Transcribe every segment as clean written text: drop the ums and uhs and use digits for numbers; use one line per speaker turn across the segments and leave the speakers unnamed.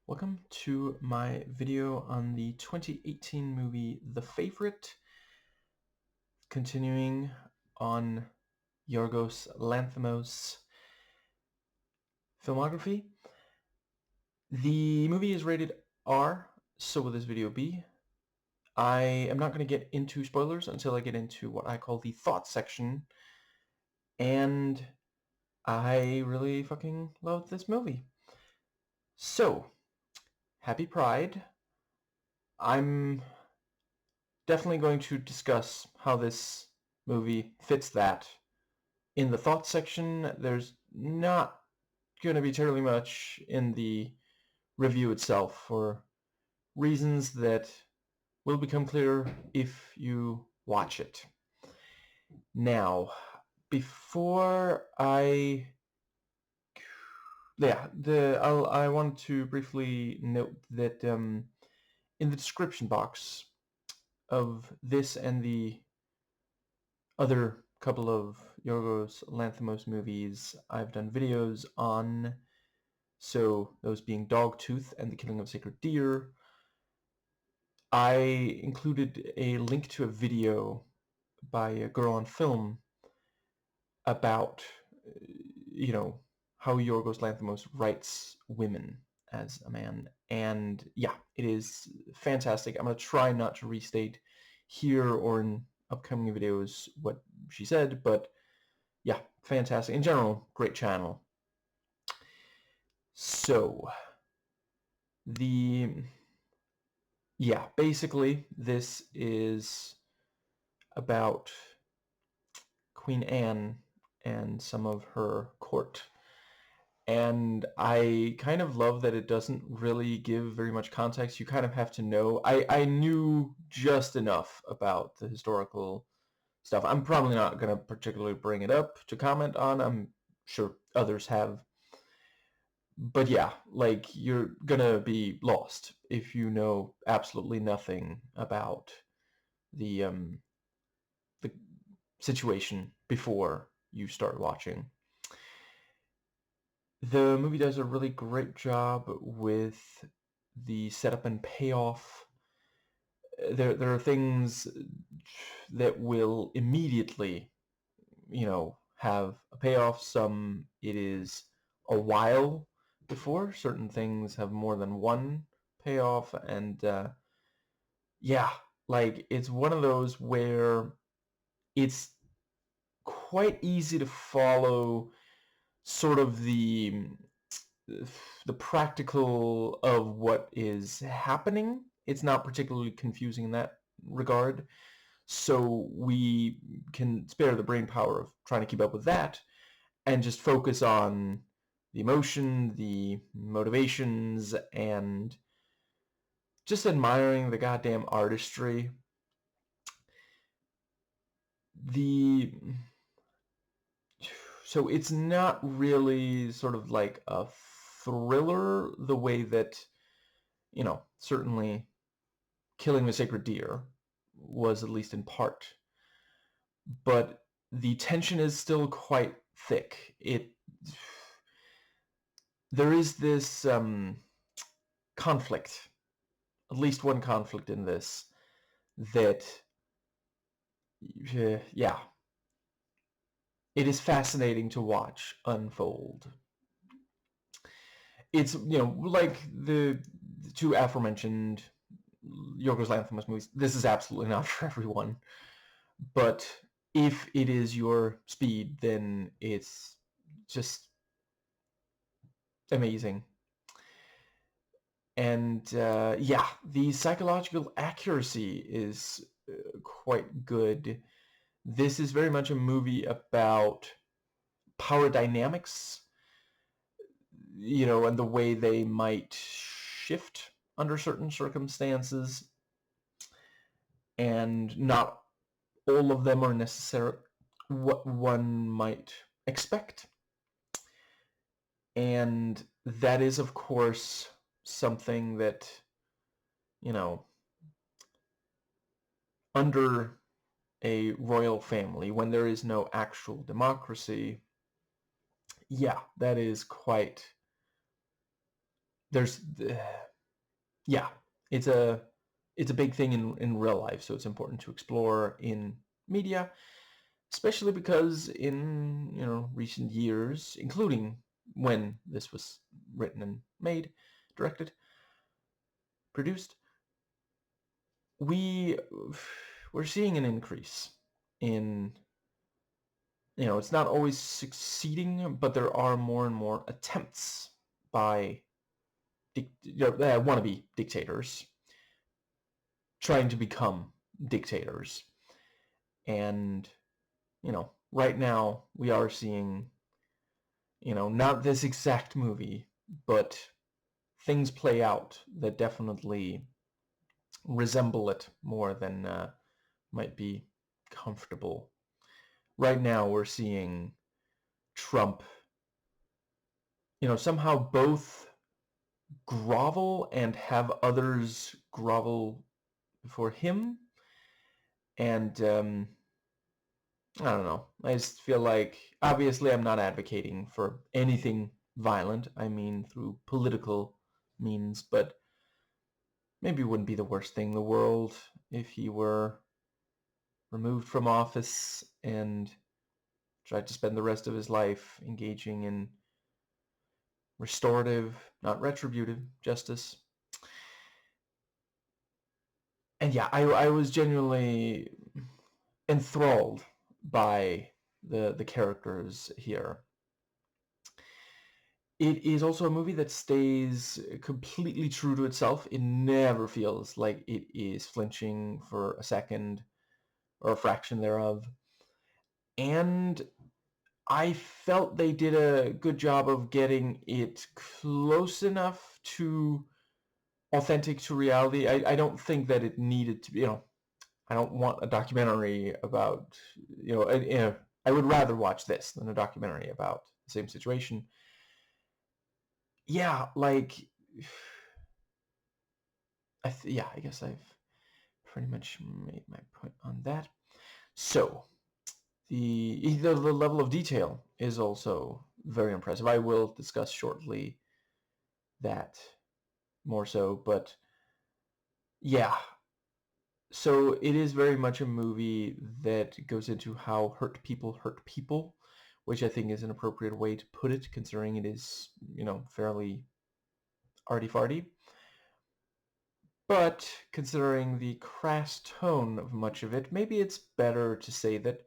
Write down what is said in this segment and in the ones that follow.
Welcome to my video on the 2018 movie The Favorite, continuing on Yorgos Lanthimos' filmography. The movie is rated R, so will this video be. I am not going to get into spoilers until I get into what I call the thought section, and I really fucking love this movie. So, happy Pride. I'm definitely going to discuss how this movie fits that. In the thoughts section, there's not going to be terribly much in the review itself for reasons that will become clear if you watch it. Now, before I want to briefly note that in the description box of this and the other couple of Yorgos Lanthimos movies I've done videos on, so those being Dogtooth and The Killing of a Sacred Deer, I included a link to a video by a girl on film about, how Yorgos Lanthimos writes women as a man. And yeah, it is fantastic. I'm going to try not to restate here or in upcoming videos what she said, but yeah, fantastic. In general, great channel. So, basically this is about Queen Anne and some of her court. And I kind of love that it doesn't really give very much context. You kind of have to know. I knew just enough about the historical stuff. I'm probably not going to particularly bring it up to comment on. I'm sure others have. But yeah, like, you're going to be lost if you know absolutely nothing about the the situation before you start watching. The movie does a really great job with the setup and payoff. There are things that will immediately, have a payoff. Some it is a while before. Certain things have more than one payoff, and like, it's one of those where it's quite easy to follow sort of the practical of what is happening. It's not particularly confusing in that regard, so we can spare the brain power of trying to keep up with that and just focus on the emotion, the motivations, and just admiring the goddamn artistry. So it's not really sort of like a thriller the way that, certainly Killing the Sacred Deer was, at least in part. But the tension is still quite thick. There is this conflict, at least one conflict in this, that, it is fascinating to watch unfold. It's, like the two aforementioned Yorgos Lanthimos movies. This is absolutely not for everyone, but if it is your speed, then it's just amazing. And the psychological accuracy is quite good. This is very much a movie about power dynamics, and the way they might shift under certain circumstances. And not all of them are necessarily what one might expect. And that is, of course, something that, under a royal family, when there is no actual democracy, that is quite there's yeah, it's a big thing in real life, so it's important to explore in media, especially because in recent years, including when this was written and made, directed, produced, we're seeing an increase in, it's not always succeeding, but there are more and more attempts by wannabe dictators trying to become dictators. And, right now we are seeing, not this exact movie, but things play out that definitely resemble it more than might be comfortable. Right now we're seeing Trump, somehow both grovel and have others grovel for him. And I don't know. I just feel like, obviously I'm not advocating for anything violent. I mean through political means, but maybe it wouldn't be the worst thing in the world if he were removed from office and tried to spend the rest of his life engaging in restorative, not retributive, justice. And yeah, I was genuinely enthralled by the characters here. It is also a movie that stays completely true to itself. It never feels like it is flinching for a second or a fraction thereof. And I felt they did a good job of getting it close enough to authentic to reality. I don't think that it needed to be, I don't want a documentary about, I would rather watch this than a documentary about the same situation. Yeah, like, I guess I've pretty much made my point on that. So, the level of detail is also very impressive. I will discuss shortly that more so, but yeah. So it is very much a movie that goes into how hurt people, which I think is an appropriate way to put it, considering it is, fairly arty-farty. But considering the crass tone of much of it, maybe it's better to say that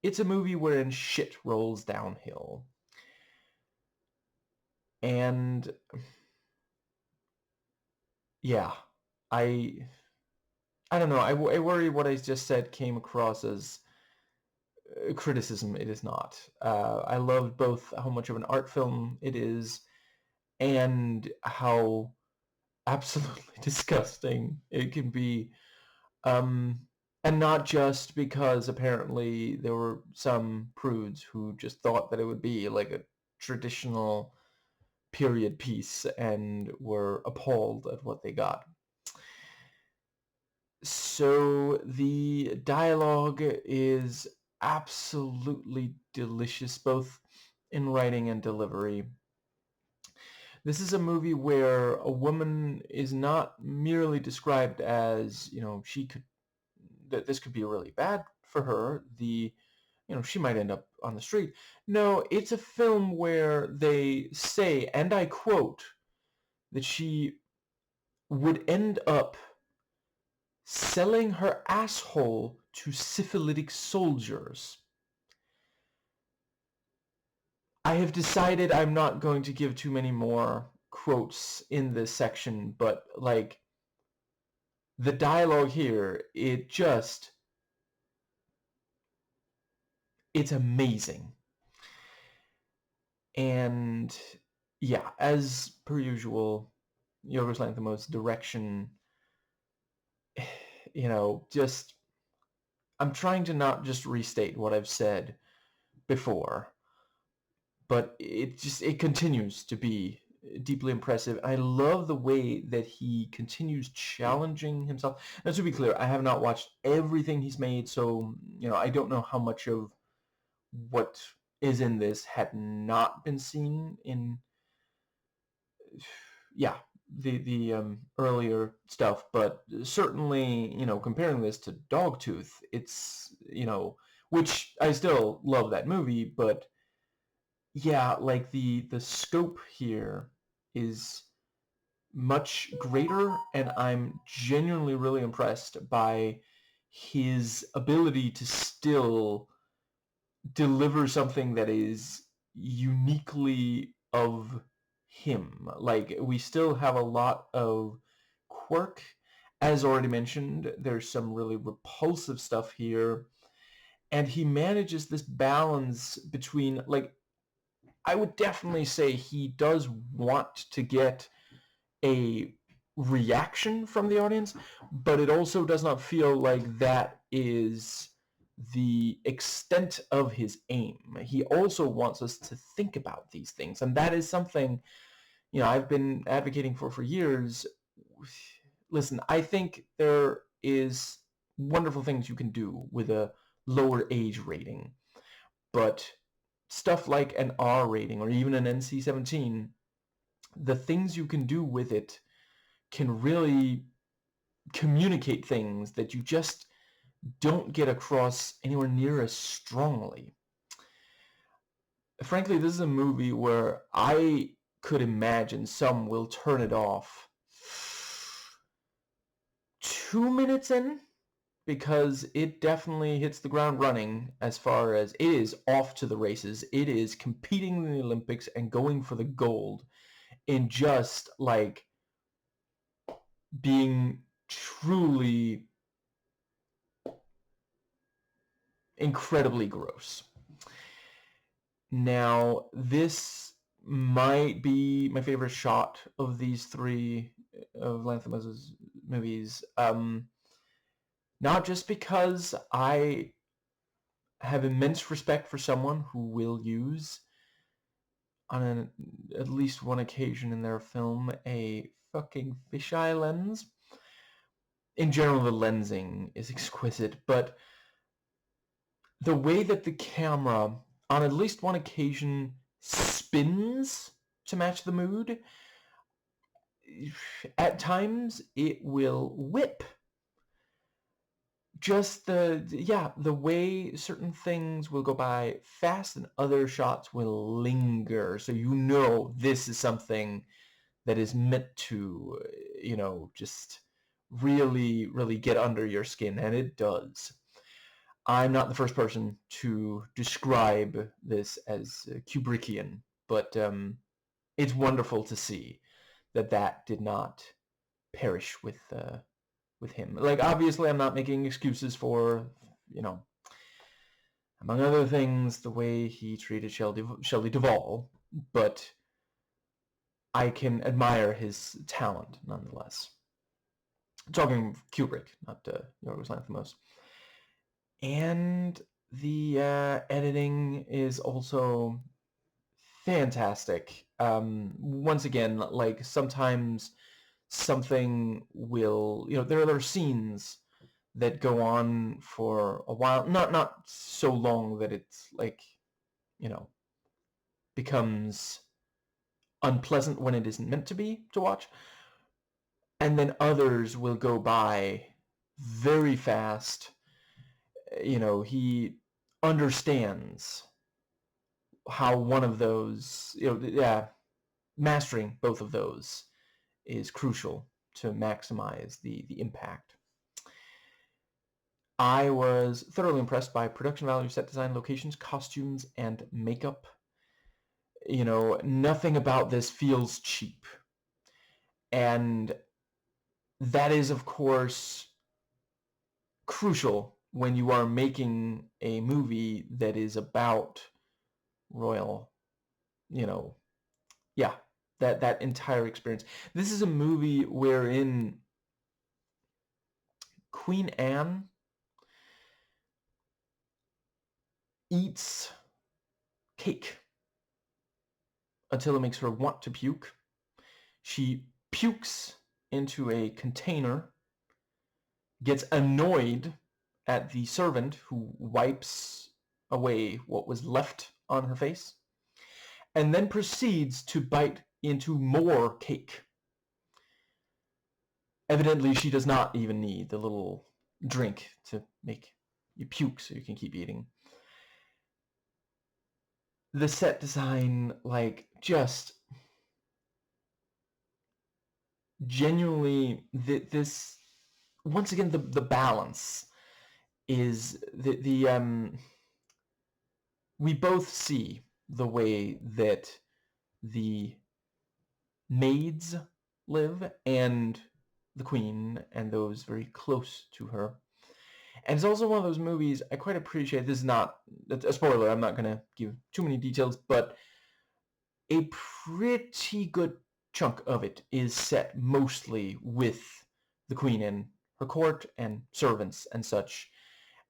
it's a movie wherein shit rolls downhill. And yeah, I don't know. I worry what I just said came across as criticism. It is not. I love both how much of an art film it is and how absolutely disgusting it can be. Um, and not just because apparently there were some prudes who just thought that it would be like a traditional period piece and were appalled at what they got. So the dialogue is absolutely delicious, both in writing and delivery. This is a movie where a woman is not merely described as, that this could be really bad for her. She might end up on the street. No, it's a film where they say, and I quote, that she would end up selling her asshole to syphilitic soldiers. I have decided I'm not going to give too many more quotes in this section, but like the dialogue here, it's amazing. And yeah, as per usual, Yorgos Lanthimos' direction, just I'm trying to not just restate what I've said before, but it continues to be deeply impressive. I love the way that he continues challenging himself. Now, to be clear, I have not watched everything he's made, so I don't know how much of what is in this had not been seen in yeah, the earlier stuff, but certainly, comparing this to Dogtooth, it's, which I still love that movie, but yeah, like the scope here is much greater, and I'm genuinely really impressed by his ability to still deliver something that is uniquely of him. Like, we still have a lot of quirk. As already mentioned, there's some really repulsive stuff here, and he manages this balance between, like, I would definitely say he does want to get a reaction from the audience, but it also does not feel like that is the extent of his aim. He also wants us to think about these things, and that is something, I've been advocating for years. Listen, I think there is wonderful things you can do with a lower age rating, but stuff like an R rating or even an NC-17, the things you can do with it can really communicate things that you just don't get across anywhere near as strongly. Frankly, this is a movie where I could imagine some will turn it off 2 minutes in, because it definitely hits the ground running as far as it is off to the races. It is competing in the Olympics and going for the gold in just like being truly incredibly gross. Now, this might be my favorite shot of these three of Lanthimos' movies. Not just because I have immense respect for someone who will use, on at least one occasion in their film, a fucking fisheye lens. In general, the lensing is exquisite, but the way that the camera, on at least one occasion, spins to match the mood, at times it will whip. Just the way certain things will go by fast and other shots will linger, so this is something that is meant to, just really, really get under your skin, and it does. I'm not the first person to describe this as Kubrickian, but it's wonderful to see that did not perish with him. Like, obviously, I'm not making excuses for, among other things, the way he treated Shelley Duvall, but I can admire his talent nonetheless. Talking Kubrick, not Yorgos Lanthimos. And the editing is also fantastic. Once again, like, sometimes something will, there are scenes that go on for a while, not so long that it's like, becomes unpleasant when it isn't meant to be to watch, and then others will go by very fast. He understands how one of those, mastering both of those is crucial to maximize the impact. I was thoroughly impressed by production value, set design, locations, costumes, and makeup. Nothing about this feels cheap. And that is, of course, crucial when you are making a movie that is about royal, that entire experience. This is a movie wherein Queen Anne eats cake until it makes her want to puke. She pukes into a container, gets annoyed at the servant who wipes away what was left on her face, and then proceeds to bite into more cake Evidently, she does not even need the little drink to make you puke so you can keep eating. The set design, like, just genuinely, this, once again, the balance is we both see the way that the maids live and the queen and those very close to her. And it's also one of those movies I quite appreciate. This is not a spoiler. I'm not going to give too many details, but a pretty good chunk of it is set mostly with the queen in her court and servants and such.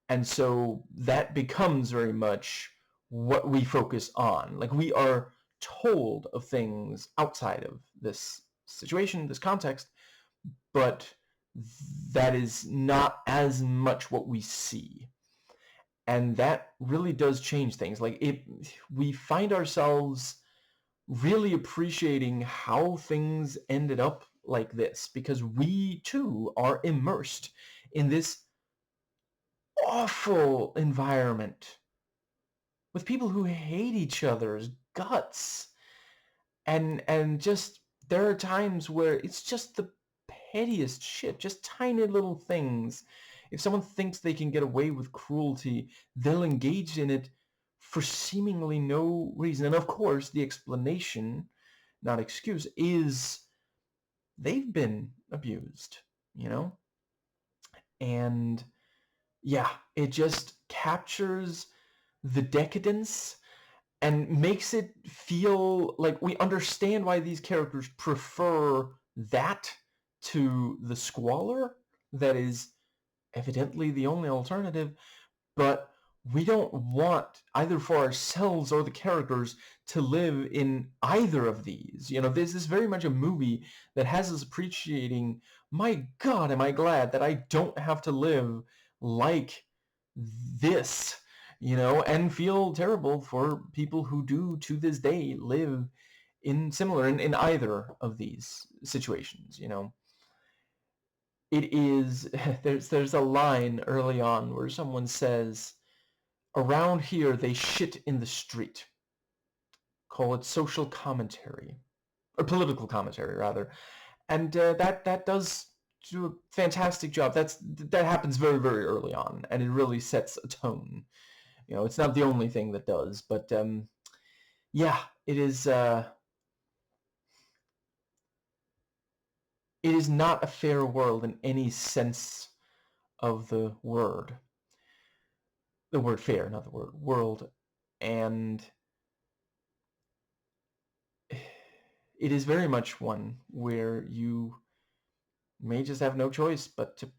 And so that becomes very much what we focus on. Like, we are told of things outside of this situation, this context, but that is not as much what we see. And that really does change things. Like, we find ourselves really appreciating how things ended up like this, because we too are immersed in this awful environment with people who hate each other's guts. And just, there are times where it's just the pettiest shit, just tiny little things. If someone thinks they can get away with cruelty, they'll engage in it for seemingly no reason. And of course, the explanation, not excuse, is they've been abused, you know? And yeah, it just captures the decadence and makes it feel like we understand why these characters prefer that to the squalor that is evidently the only alternative. But we don't want, either for ourselves or the characters, to live in either of these. You know, this is very much a movie that has us appreciating, my God, am I glad that I don't have to live like this, you know, and feel terrible for people who do to this day live in similar, in either of these situations, you know. It is, there's a line early on where someone says, around here they shit in the street. Call it social commentary, or political commentary rather. And that does do a fantastic job. That happens very, very early on, and it really sets a tone. You know, it's not the only thing that does, but yeah, it is not a fair world in any sense of the word. The word fair, not the word world. And it is very much one where you may just have no choice but to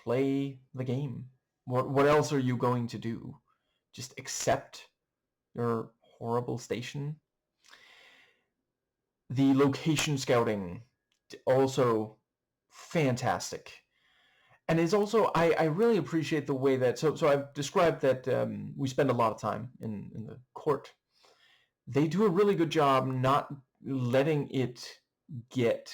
play the game. What else are you going to do? Just accept your horrible station? The location scouting, also fantastic. And it's also, I really appreciate the way that, so I've described that we spend a lot of time in the court. They do a really good job not letting it get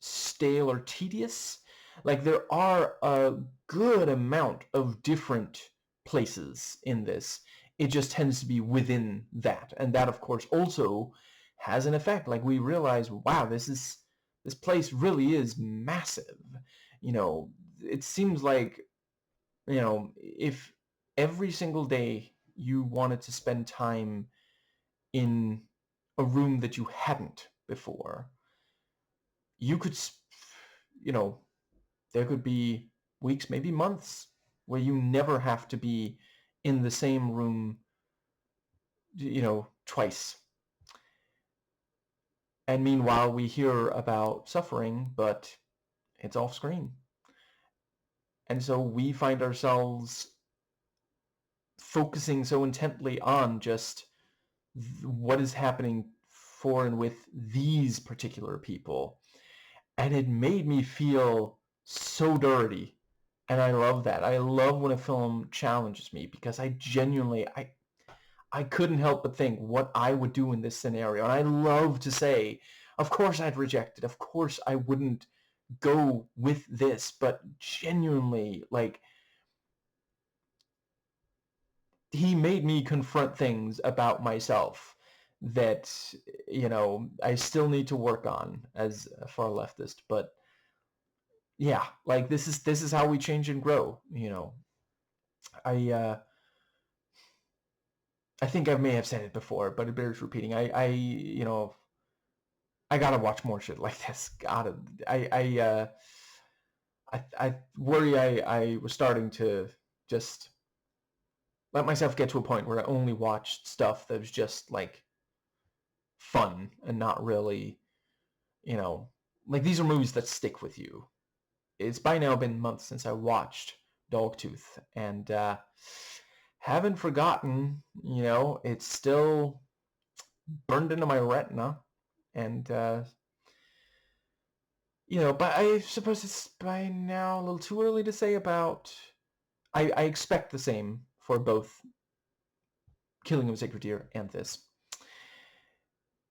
stale or tedious. Like, there are a good amount of different places in this. It just tends to be within that. And that, of course, also has an effect. Like, we realize, wow, this place really is massive. You know, it seems like, you know, if every single day you wanted to spend time in a room that you hadn't before, you could, you know, there could be weeks, maybe months, where you never have to be in the same room, you know, twice. And meanwhile, we hear about suffering, but it's off screen. And so we find ourselves focusing so intently on just what is happening for and with these particular people. And it made me feel so dirty. And I love that. I love when a film challenges me, because I genuinely, I couldn't help but think what I would do in this scenario. And I love to say, of course I'd reject it. Of course I wouldn't go with this, but genuinely, like, he made me confront things about myself that, I still need to work on as a far leftist. But yeah, like, this is how we change and grow. I I think I may have said it before, but it bears repeating. I gotta watch more shit like this. Gotta. I worry I was starting to just let myself get to a point where I only watched stuff that was just like fun and not really, you know, like, these are movies that stick with you. It's by now been months since I watched Dogtooth, and haven't forgotten. It's still burned into my retina, and but I suppose it's by now a little too early to say about. I expect the same for both Killing of a Sacred Deer and this.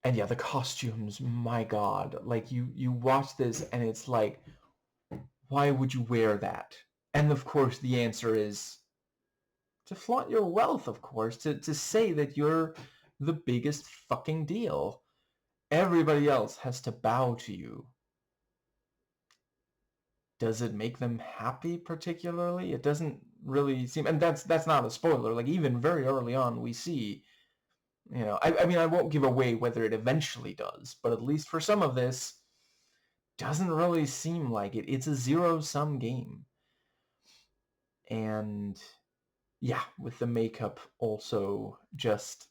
And yeah, the costumes, my God. Like, you watch this and it's like, why would you wear that? And of course the answer is to flaunt your wealth, of course, to say that you're the biggest fucking deal. Everybody else has to bow to you. Does it make them happy particularly? It doesn't really seem, and that's not a spoiler. Like, even very early on, we see, I mean, I won't give away whether it eventually does, but at least for some of this, doesn't really seem like it. It's a zero-sum game. And yeah, with the makeup also just,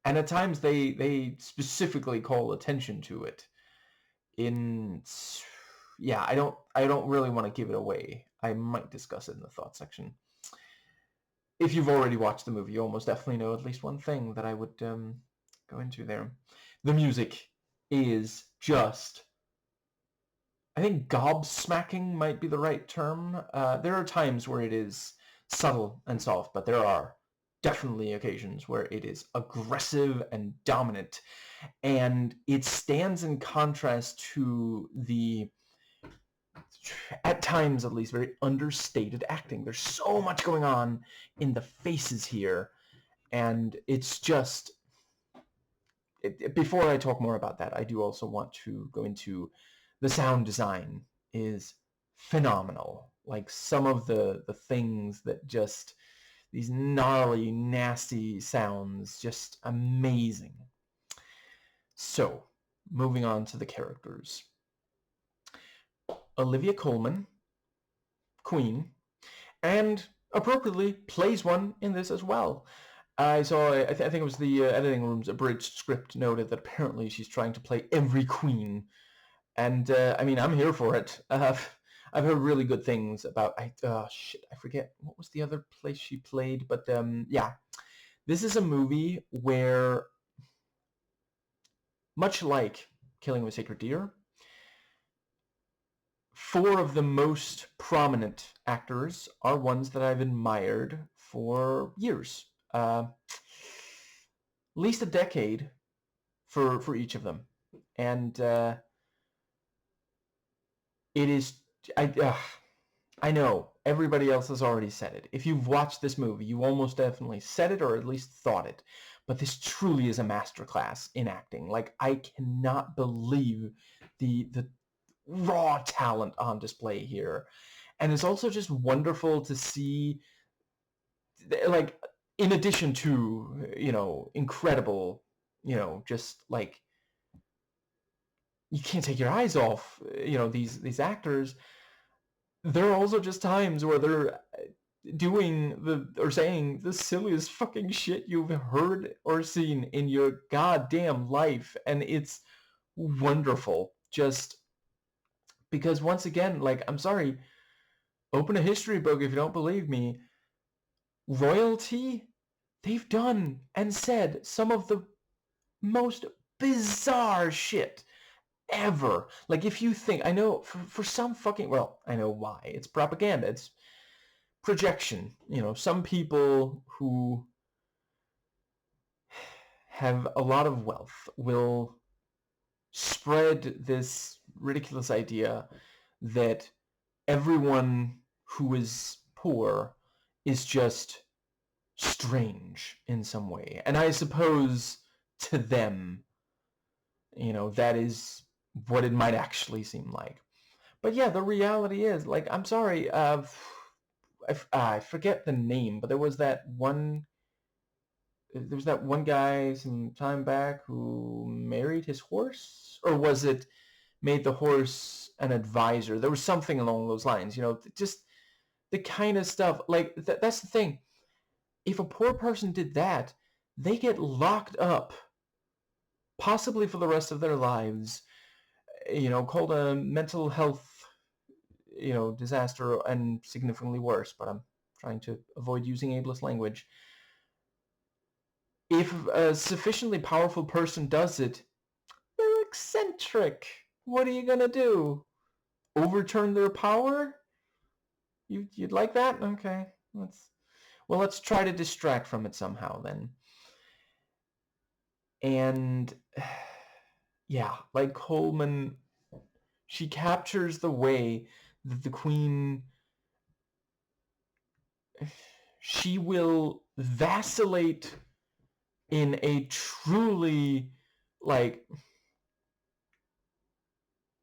and at times they specifically call attention to it. Yeah, I don't really want to give it away. I might discuss it in the thought section. If you've already watched the movie, you almost definitely know at least one thing that I would go into there. The music is just, I think gobsmacking might be the right term. There are times where it is subtle and soft, but there are definitely occasions where it is aggressive and dominant. And it stands in contrast to the, at times at least, very understated acting. There's so much going on in the faces here. And it's just, before I talk more about that, I do also want to go into the sound design is phenomenal. Like, some of the things that just, these gnarly, nasty sounds, just amazing. So, moving on to the characters. Olivia Colman, Queen, and appropriately plays one in this as well. I saw, I think it was the editing room's abridged script noted that apparently she's trying to play every queen. And I mean, I'm here for it. I've heard really good things about, I forget, what was the other place she played? But yeah, this is a movie where, much like Killing of a Sacred Deer, four of the most prominent actors are ones that I've admired for years. At least a decade for each of them. And it is, I know everybody else has already said it. If you've watched this movie, you almost definitely said it or at least thought it. But this truly is a masterclass in acting. Like, I cannot believe the raw talent on display here. And it's also just wonderful to see, like, in addition to, incredible, just like, you can't take your eyes off, these actors. There are also just times where they're doing or saying the silliest fucking shit you've heard or seen in your goddamn life, and it's wonderful. Just because, once again, like, I'm sorry, open a history book if you don't believe me. Royalty, they've done and said some of the most bizarre shit ever. Like, if you think, I know for some fucking, well, I know why. It's propaganda. It's projection. Some people who have a lot of wealth will spread this ridiculous idea that everyone who is poor is just strange in some way. And I suppose to them, that is what it might actually seem like. But yeah, the reality is, like, I'm sorry, I forget the name, but there was that one guy some time back who married his horse, or was it made the horse an advisor? There was something along those lines, just the kind of stuff. Like, that's the thing. If a poor person did that, they get locked up, possibly for the rest of their lives, called a mental health, disaster, and significantly worse, but I'm trying to avoid using ableist language. If a sufficiently powerful person does it, they're eccentric. What are you gonna do? Overturn their power? You'd like that? Okay. Let's try to distract from it somehow then. And yeah, like Coleman, she captures the way that the Queen, she will vacillate in a truly, like,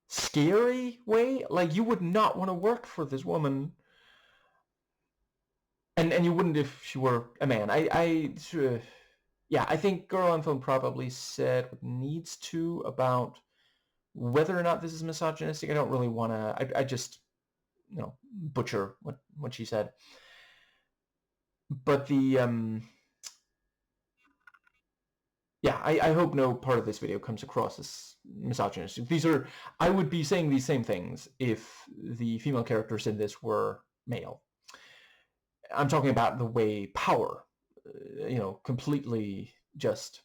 scary way. Like, you would not want to work for this woman, and you wouldn't if she were a man. Yeah, I think Girl on Film probably said what needs to about whether or not this is misogynistic. I don't really want to. I just butcher what she said. But yeah, I hope no part of this video comes across as misogynistic. I would be saying these same things if the female characters in this were male. I'm talking about the way power, completely just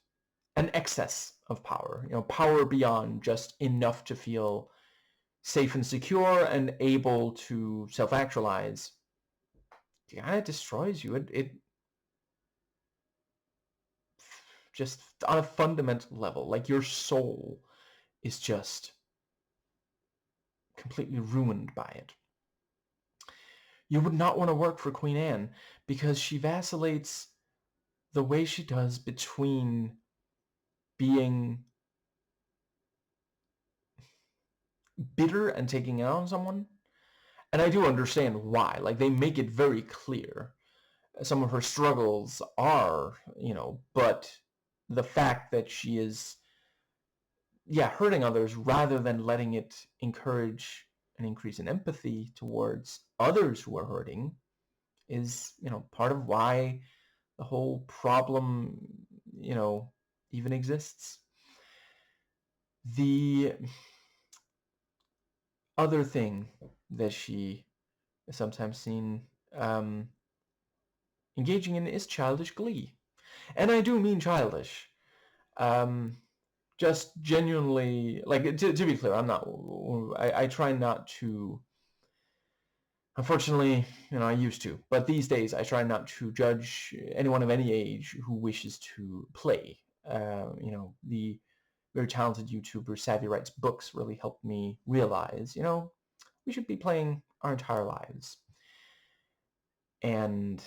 an excess of power, power beyond just enough to feel safe and secure and able to self-actualize. It kind of destroys you. It just, on a fundamental level, like, your soul is just completely ruined by it. You would not want to work for Queen Anne because she vacillates the way she does between being bitter and taking it out on someone. And I do understand why. Like, they make it very clear. Some of her struggles are, but the fact that she is, hurting others rather than letting it encourage an increase in empathy towards others who are hurting is, part of why the whole problem, even exists. The other thing that she is sometimes seen engaging in is childish glee. And I do mean childish. Just genuinely, like, to be clear, I try not to, unfortunately, I used to, but these days I try not to judge anyone of any age who wishes to play. The very talented YouTuber Savvy Writes Books really helped me realize, we should be playing our entire lives. And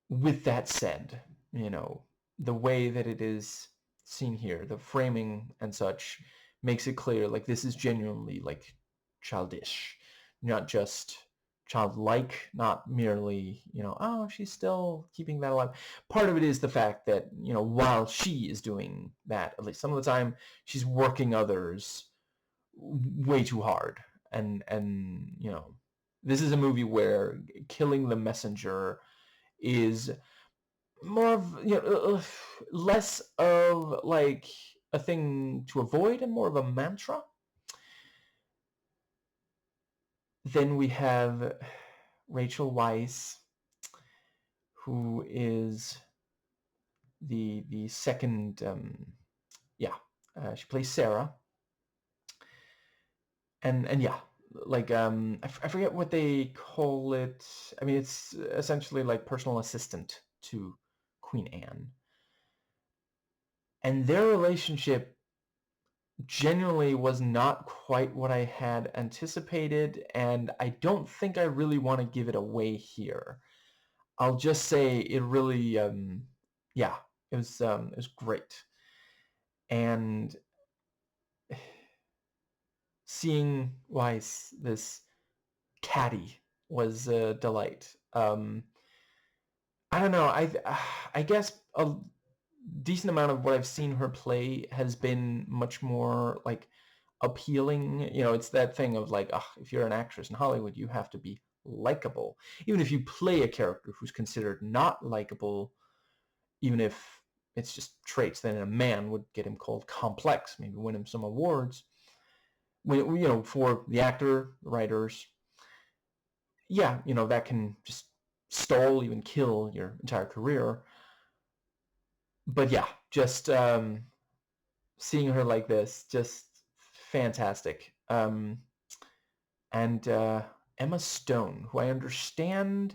with that said, the way that it is seen here, the framing and such, makes it clear, like, this is genuinely, like, childish, not just childlike, not merely, oh, she's still keeping that alive. Part of it is the fact that, while she is doing that, at least some of the time, she's working others way too hard. And this is a movie where killing the messenger is more of, less of, like, a thing to avoid and more of a mantra. Then we have Rachel Weisz, who is the second, she plays Sarah. And yeah, like, I forget what they call it. I mean, it's essentially like personal assistant to Queen Anne. And their relationship genuinely was not quite what I had anticipated, and I don't think I really want to give it away here. I'll just say it really, yeah, it was great. And seeing Weiss, this caddy, was a delight. I don't know. I guess a decent amount of what I've seen her play has been much more like appealing. You know, it's that thing of like, if you're an actress in Hollywood, you have to be likable. Even if you play a character who's considered not likable, even if it's just traits, then a man would get him called complex, maybe win him some awards. When, you know, for the actor, the writers, yeah, you know, that can just stall, even kill your entire career. But yeah, just seeing her like this, just fantastic. And Emma Stone, who I understand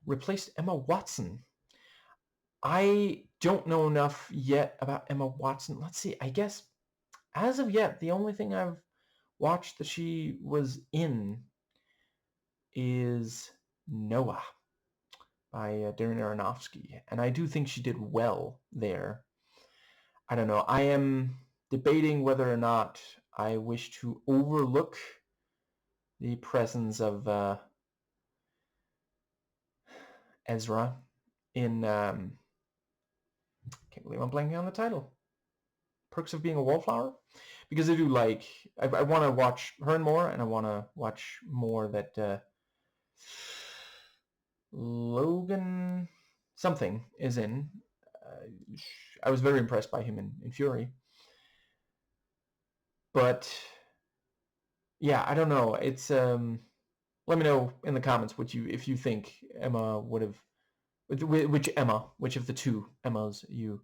replaced Emma Watson. I don't know enough yet about Emma Watson. Let's see, I guess as of yet, the only thing I've watched that she was in is Noah by Darren Aronofsky, and I do think she did well there. I don't know. I am debating whether or not I wish to overlook the presence of Ezra in can't believe I'm blanking on the title. Perks of Being a Wallflower, because I do like I want to watch her and more, and I want to watch more that Logan something is in. I was very impressed by him in Fury, but yeah, I don't know. It's let me know in the comments what you if you think Emma would have which of the two Emmas you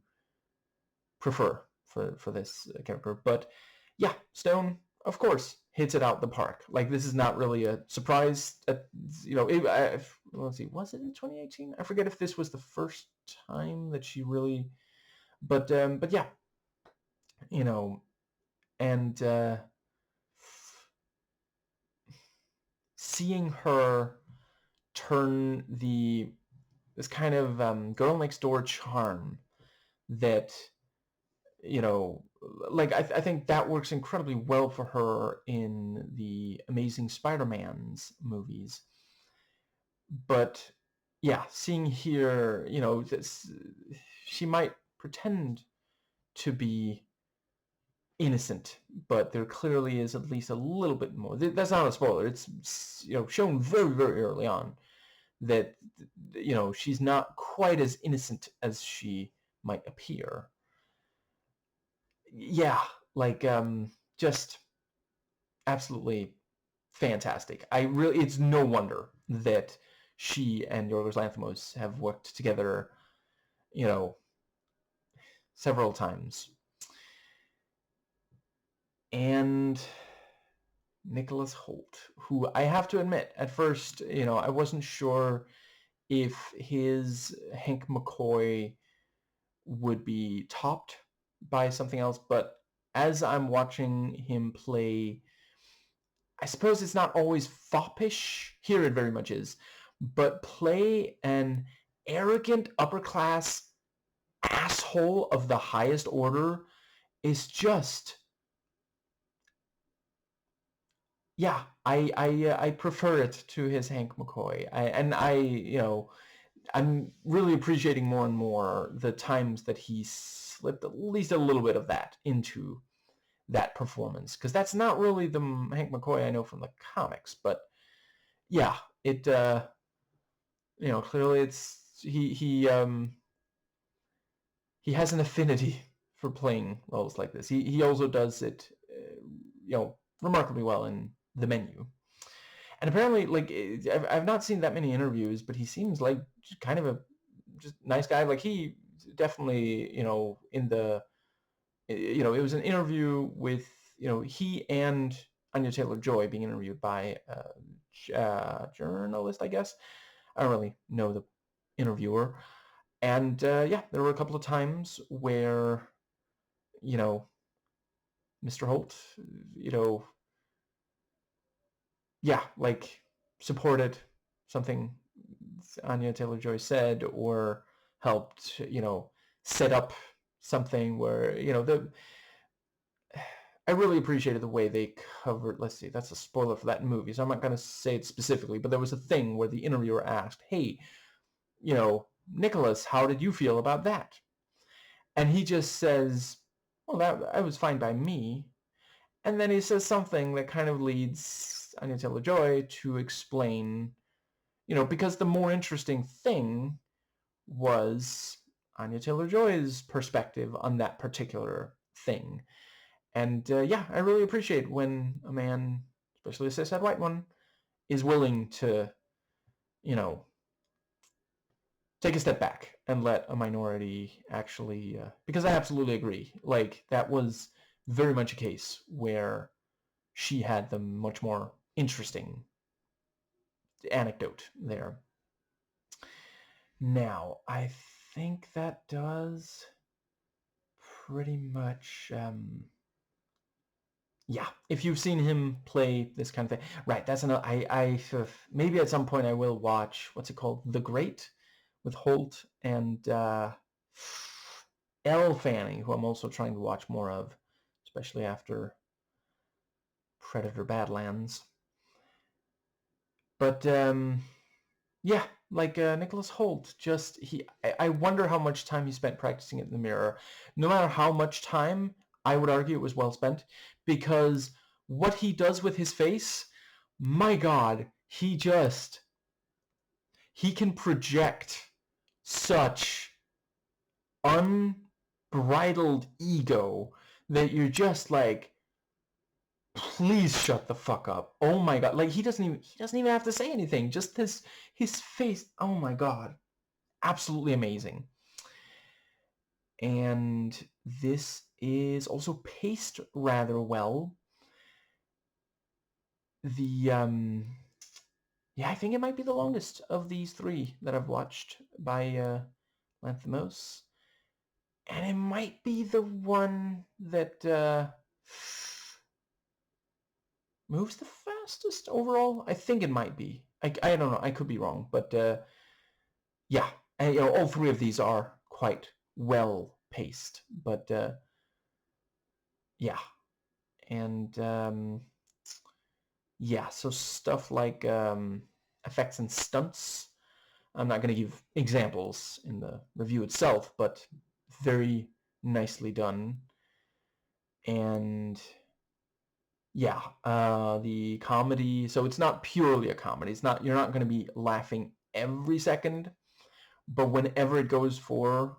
prefer for this character. But yeah, Stone, of course, hits it out the park. Like, this is not really a surprise. You know, let's see, was it in 2018? I forget if this was the first time that she really. But yeah, you know, and seeing her turn this kind of girl next door charm that, you know, like I think that works incredibly well for her in the Amazing Spider-Man's movies. But yeah, seeing here, you know, she might pretend to be innocent, but there clearly is at least a little bit more. That's not a spoiler. It's, you know, shown very, very early on that, you know, she's not quite as innocent as she might appear. Yeah, like just absolutely fantastic. It's no wonder that she and Yorgos Lanthimos have worked together, you know, several times. And Nicholas Hoult, who I have to admit, at first, you know, I wasn't sure if his Hank McCoy would be topped by something else, but as I'm watching him play, I suppose it's not always foppish. Here it very much is. But play an arrogant upper-class asshole of the highest order is just... Yeah, I prefer it to his Hank McCoy. You know, I'm really appreciating more and more the times that he slipped at least a little bit of that into that performance, because that's not really the Hank McCoy I know from the comics. But yeah, it you know, clearly he has an affinity for playing roles like this. He also does it you know, remarkably well in The Menu. And apparently, like, I've not seen that many interviews, but he seems like kind of a just nice guy. Like, he definitely, you know, in the, you know, it was an interview with, you know, he and Anya Taylor-Joy being interviewed by a journalist, I guess. I don't really know the interviewer. And yeah, there were a couple of times where, you know, Mr. Holt, yeah, like supported something Anya Taylor-Joy said, or helped, set up something where, I really appreciated the way they covered, let's see, that's a spoiler for that movie, so I'm not going to say it specifically, but there was a thing where the interviewer asked, hey, Nicholas, how did you feel about that? And he just says, well, that was fine by me. And then he says something that kind of leads Anya Taylor-Joy to explain, because the more interesting thing was Anya Taylor-Joy's perspective on that particular thing. And yeah, I really appreciate when a man, especially a cis-het white one, is willing to, take a step back and let a minority actually, because I absolutely agree. Like, that was very much a case where she had the much more interesting anecdote there. Now, I think that does pretty much, yeah, if you've seen him play this kind of thing, right, that's another, maybe at some point I will watch, what's it called, The Great, with Holt and Elle Fanning, who I'm also trying to watch more of, especially after Predator Badlands. But yeah, like Nicholas Holt, I wonder how much time he spent practicing it in the mirror. No matter how much time, I would argue it was well spent, because what he does with his face, my God, he can project such unbridled ego that you're just like, please shut the fuck up. Oh my God. Like, he doesn't even have to say anything. Just his face. Oh my God. Absolutely amazing. And this is also paced rather well. Yeah, I think it might be the longest of these three that I've watched by Lanthimos. And it might be the one that moves the fastest overall. I think it might be. I don't know. I could be wrong, but yeah, and, all three of these are quite well paced. But yeah, and yeah, so stuff like effects and stunts. I'm not going to give examples in the review itself, but very nicely done. And yeah, the comedy, so it's not purely a comedy. You're not going to be laughing every second, but whenever it goes for,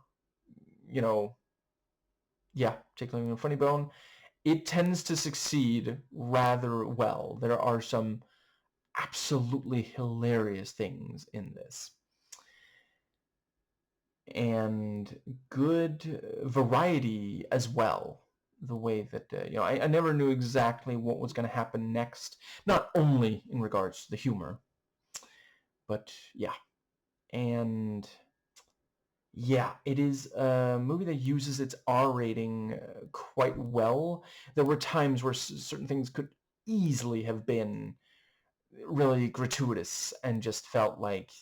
yeah, tickling a funny bone, it tends to succeed rather well. There are some absolutely hilarious things in this. And good variety as well. The way that, I never knew exactly what was going to happen next, not only in regards to the humor, but yeah. And yeah, it is a movie that uses its R rating quite well. There were times where certain things could easily have been really gratuitous and just felt like,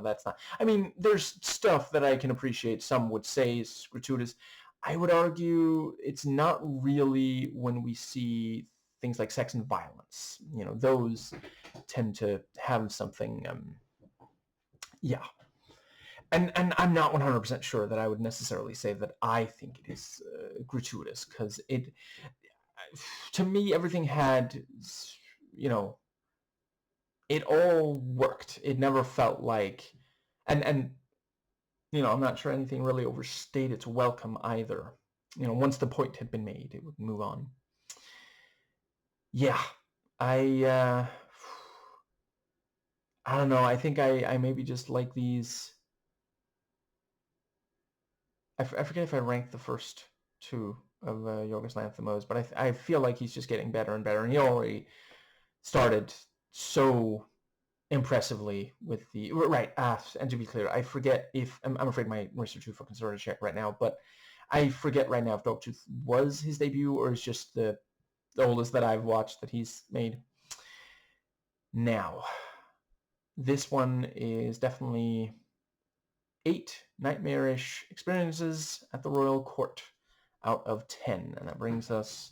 that's not... I mean, there's stuff that I can appreciate. Some would say is gratuitous. I would argue it's not really when we see things like sex and violence. Those tend to have something, yeah. And I'm not 100% sure that I would necessarily say that I think it is gratuitous, because to me, everything had, it all worked. It never felt like, and I'm not sure anything really overstayed its welcome either. Once the point had been made, it would move on. Yeah, I don't know. I think I maybe just like these. I forget if I ranked the first two of Yorgos Lanthimos, but I feel like he's just getting better and better, and he already started so impressively with the right. And to be clear, I forget if I'm afraid my wrists are too fucking sore to check right now, but I forget right now if Dogtooth was his debut or is just the oldest that I've watched that he's made. Now, this one is definitely 8 nightmarish experiences at the royal court out of 10. And that brings us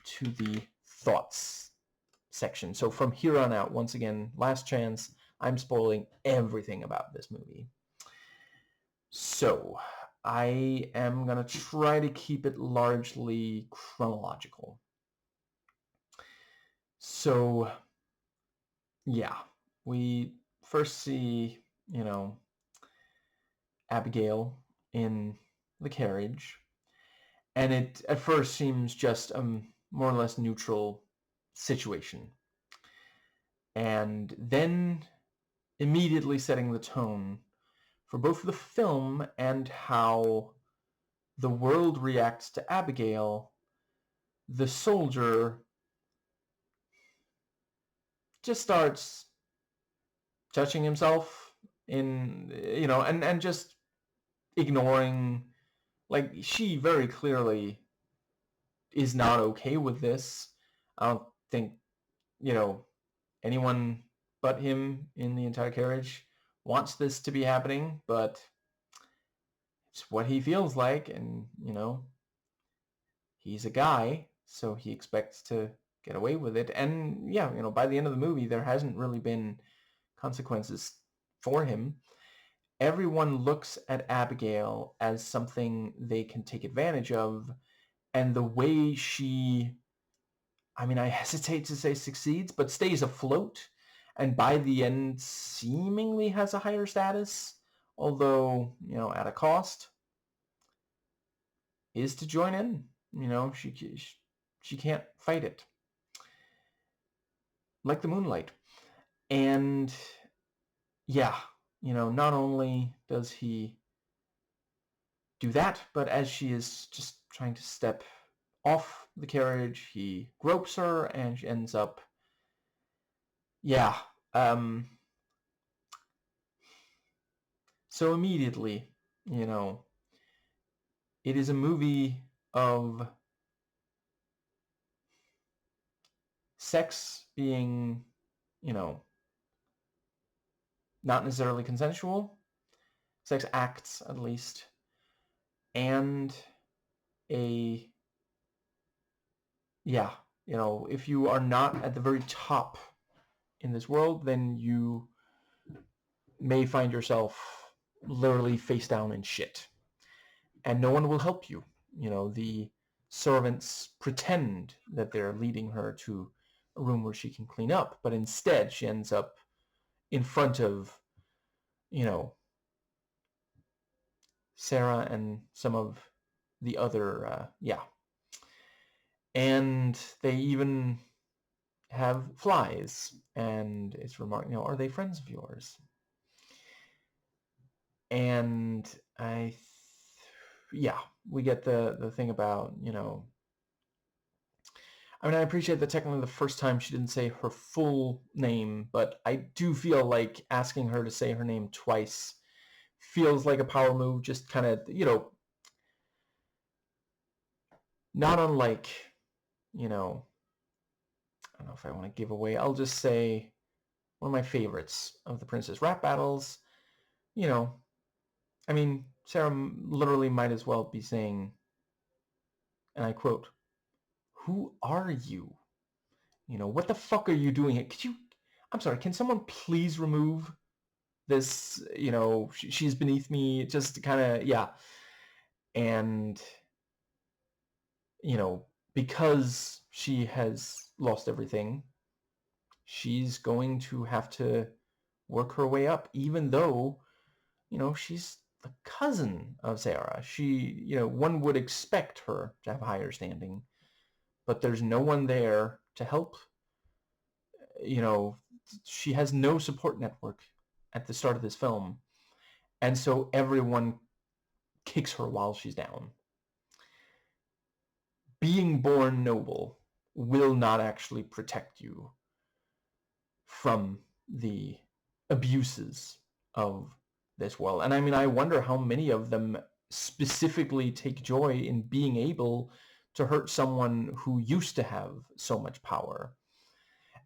to the thoughts section. So from here on out, once again, last chance, I'm spoiling everything about this movie. So I am going to try to keep it largely chronological. So yeah, we first see, Abigail in the carriage, and it at first seems just a more or less neutral situation. And then immediately setting the tone for both the film and how the world reacts to Abigail, the soldier just starts judging himself in, and just ignoring, like, she very clearly is not okay with this. I don't think, anyone but him in the entire carriage wants this to be happening, but it's what he feels like, and, he's a guy, so he expects to get away with it. And yeah, by the end of the movie, there hasn't really been consequences for him. Everyone looks at Abigail as something they can take advantage of, and the way she, I hesitate to say succeeds, but stays afloat, and by the end seemingly has a higher status, although, at a cost, is to join in. She can't fight it. Like the moonlight. And yeah, not only does he do that, but as she is just trying to step off the carriage, he gropes her, and she ends up, so immediately, it is a movie of sex being, not necessarily consensual, sex acts at least, and if you are not at the very top in this world, then you may find yourself literally face down in shit. And no one will help you. The servants pretend that they're leading her to a room where she can clean up, but instead she ends up in front of, Sarah and some of the other, And they even have flies, and it's remarked, are they friends of yours? And we get the thing about, I appreciate that technically the first time she didn't say her full name, but I do feel like asking her to say her name twice feels like a power move, just kind of, not unlike, I don't know if I want to give away, I'll just say one of my favorites of the Princess Rap battles, Sarah literally might as well be saying, and I quote, "Who are you? What the fuck are you doing here? I'm sorry, can someone please remove this, she's beneath me," just kind of, yeah. And, because she has lost everything, she's going to have to work her way up, even though, she's the cousin of Sarah. She, one would expect her to have higher standing, but there's no one there to help. She has no support network at the start of this film, and so everyone kicks her while she's down. Being born noble will not actually protect you from the abuses of this world. And I wonder how many of them specifically take joy in being able to hurt someone who used to have so much power.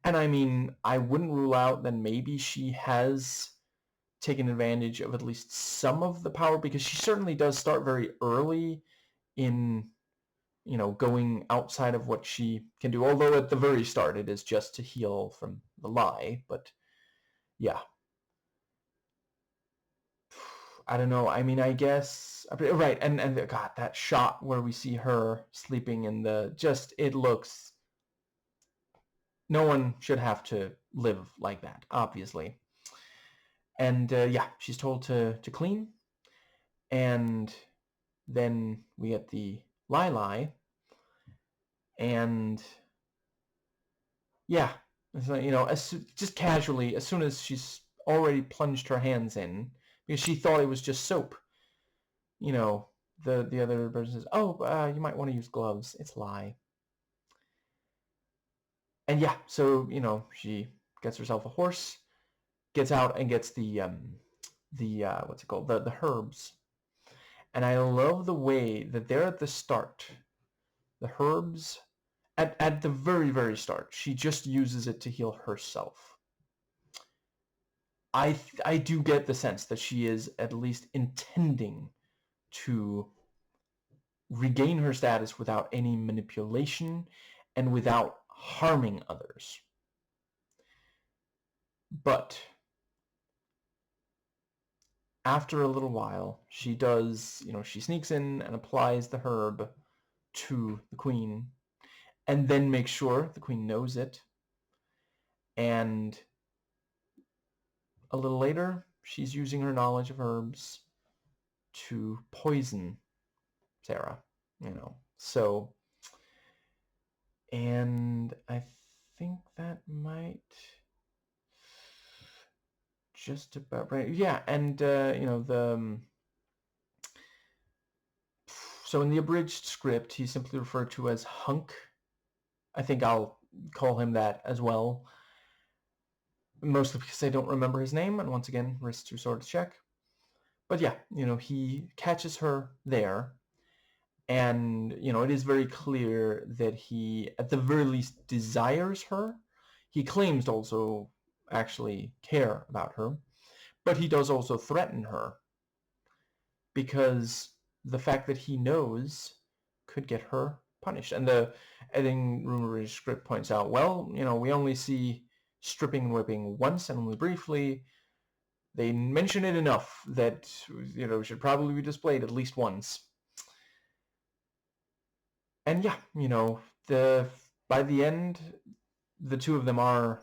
And I mean, I wouldn't rule out that maybe she has taken advantage of at least some of the power, because she certainly does start very early in, going outside of what she can do. Although at the very start it is just to heal from the lie. But yeah. I don't know. I mean, I guess, right. And God, that shot where we see her sleeping in it looks, no one should have to live like that, obviously. And yeah, she's told to clean. And then we get the lie. And yeah, just casually, as soon as she's already plunged her hands in, because she thought it was just soap, the other person says, "Oh, you might want to use gloves. It's lie." And yeah, so she gets herself a horse, gets out and gets the what's it called, the herbs. And I love the way that they're at the start. The herbs, at the very, very start, she just uses it to heal herself. I do get the sense that she is at least intending to regain her status without any manipulation and without harming others. But after a little while, she does, she sneaks in and applies the herb to the queen, and then makes sure the queen knows it. And a little later, she's using her knowledge of herbs to poison Sarah, So, and I think that might just about right. Yeah, and so in the abridged script, he's simply referred to as Hunk. I think I'll call him that as well, mostly because I don't remember his name, and once again, risk to sort of check. But yeah, he catches her there, and it is very clear that he, at the very least, desires her. He claims to also actually care about her, but he does also threaten her, because the fact that he knows could get her punished. And the editing room script points out, well, we only see stripping and whipping once, and only briefly. They mention it enough that should probably be displayed at least once. And yeah, by the end, the two of them are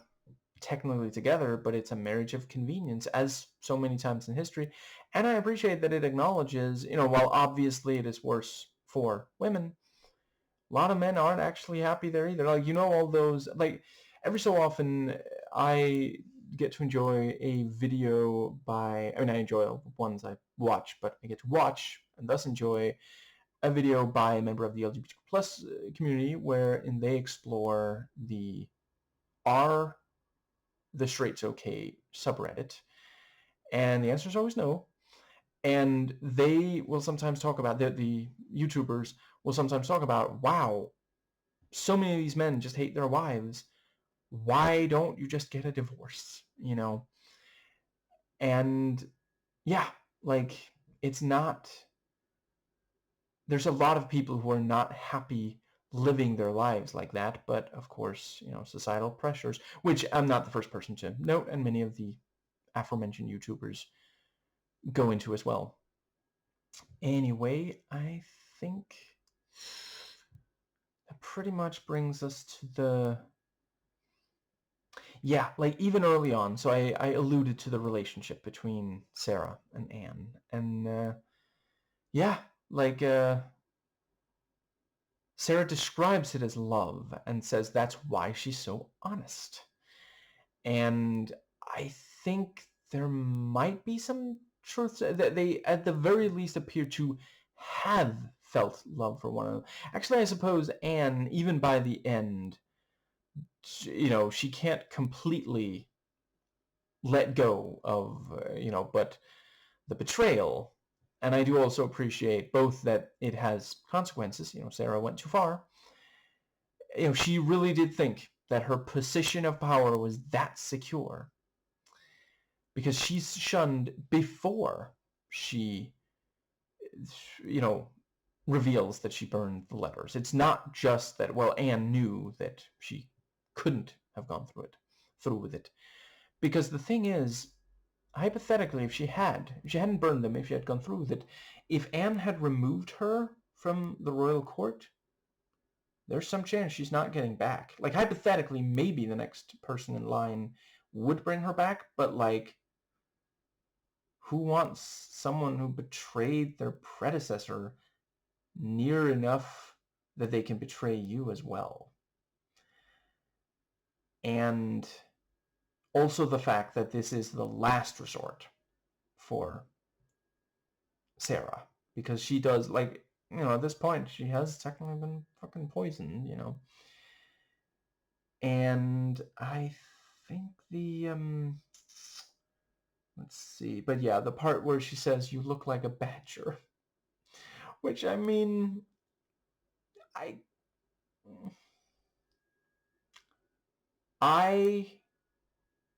technically together, but it's a marriage of convenience, as so many times in history. And I appreciate that it acknowledges, while obviously it is worse for women, a lot of men aren't actually happy there either. Like, all those, like, every so often I get to enjoy a video by, I enjoy all the ones I watch, but I get to watch and thus enjoy a video by a member of the LGBT plus community wherein they explore the "Are the Straights Okay" subreddit. And the answer is always no. And they will sometimes talk about, the YouTubers will sometimes talk about, wow, so many of these men just hate their wives. Why don't you just get a divorce? And yeah, like, it's not, there's a lot of people who are not happy living their lives like that, but of course, societal pressures, which I'm not the first person to note, and many of the aforementioned YouTubers go into as well. Anyway, I think that pretty much brings us to the, yeah, like, even early on, so I alluded to the relationship between Sarah and Anne, and yeah, like, Sarah describes it as love and says that's why she's so honest. And I think there might be some truth that they, at the very least, appear to have felt love for one another. Actually, I suppose Anne, even by the end, she can't completely let go of, but the betrayal And I do also appreciate both that it has consequences. Sarah went too far. She really did think that her position of power was that secure because she's shunned before she, reveals that she burned the letters. It's not just that, well, Anne knew that she couldn't have gone through with it. Because the thing is, hypothetically, if she hadn't burned them, if she had gone through with it, if Anne had removed her from the royal court, there's some chance she's not getting back. Like, hypothetically, maybe the next person in line would bring her back, but, like, who wants someone who betrayed their predecessor near enough that they can betray you as well? And also the fact that this is the last resort for Sarah, because she does, like, at this point, she has technically been fucking poisoned, And I think let's see, but yeah, the part where she says, "You look like a badger," which, I mean, I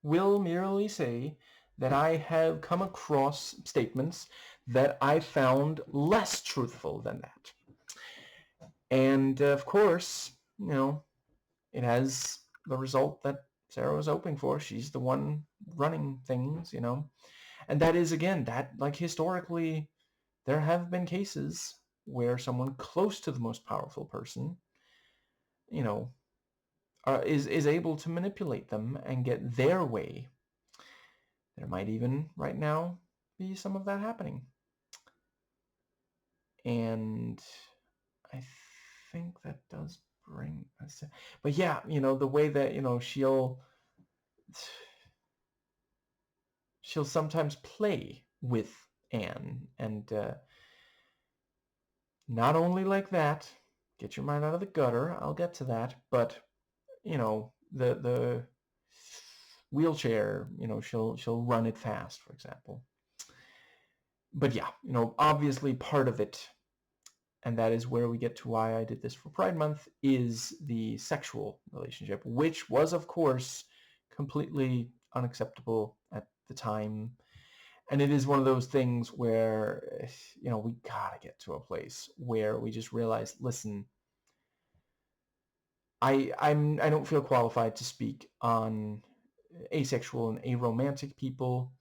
will merely say that I have come across statements that I found less truthful than that. And, of course, it has the result that Sarah was hoping for. She's the one running things, And that is, again, that, like, historically, there have been cases where someone close to the most powerful person, is able to manipulate them and get their way. There might even, right now, be some of that happening. And I think that does bring us... But yeah, the way that, she'll sometimes play with Anne, and not only like that, get your mind out of the gutter, I'll get to that, but, the wheelchair, she'll run it fast, for example. But yeah, obviously part of it, and that is where we get to why I did this for Pride Month, is the sexual relationship, which was, of course, completely unacceptable at the time. And it is one of those things where, we gotta get to a place where we just realize, listen, I don't feel qualified to speak on asexual and aromantic people.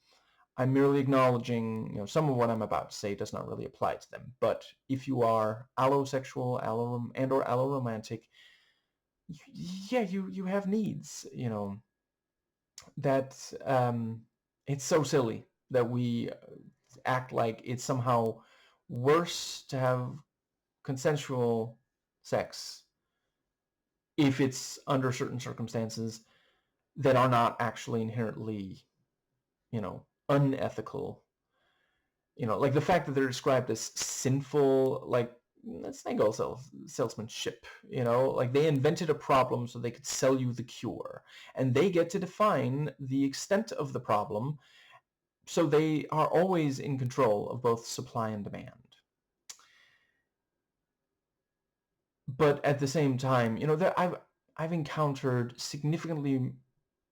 I'm merely acknowledging, some of what I'm about to say does not really apply to them. But if you are allosexual, and or alloromantic, yeah, you have needs, that it's so silly that we act like it's somehow worse to have consensual sex if it's under certain circumstances that are not actually inherently, unethical. Like the fact that they're described as sinful, like, snake salesmanship, like they invented a problem so they could sell you the cure, and they get to define the extent of the problem, so they are always in control of both supply and demand. But at the same time, I've encountered significantly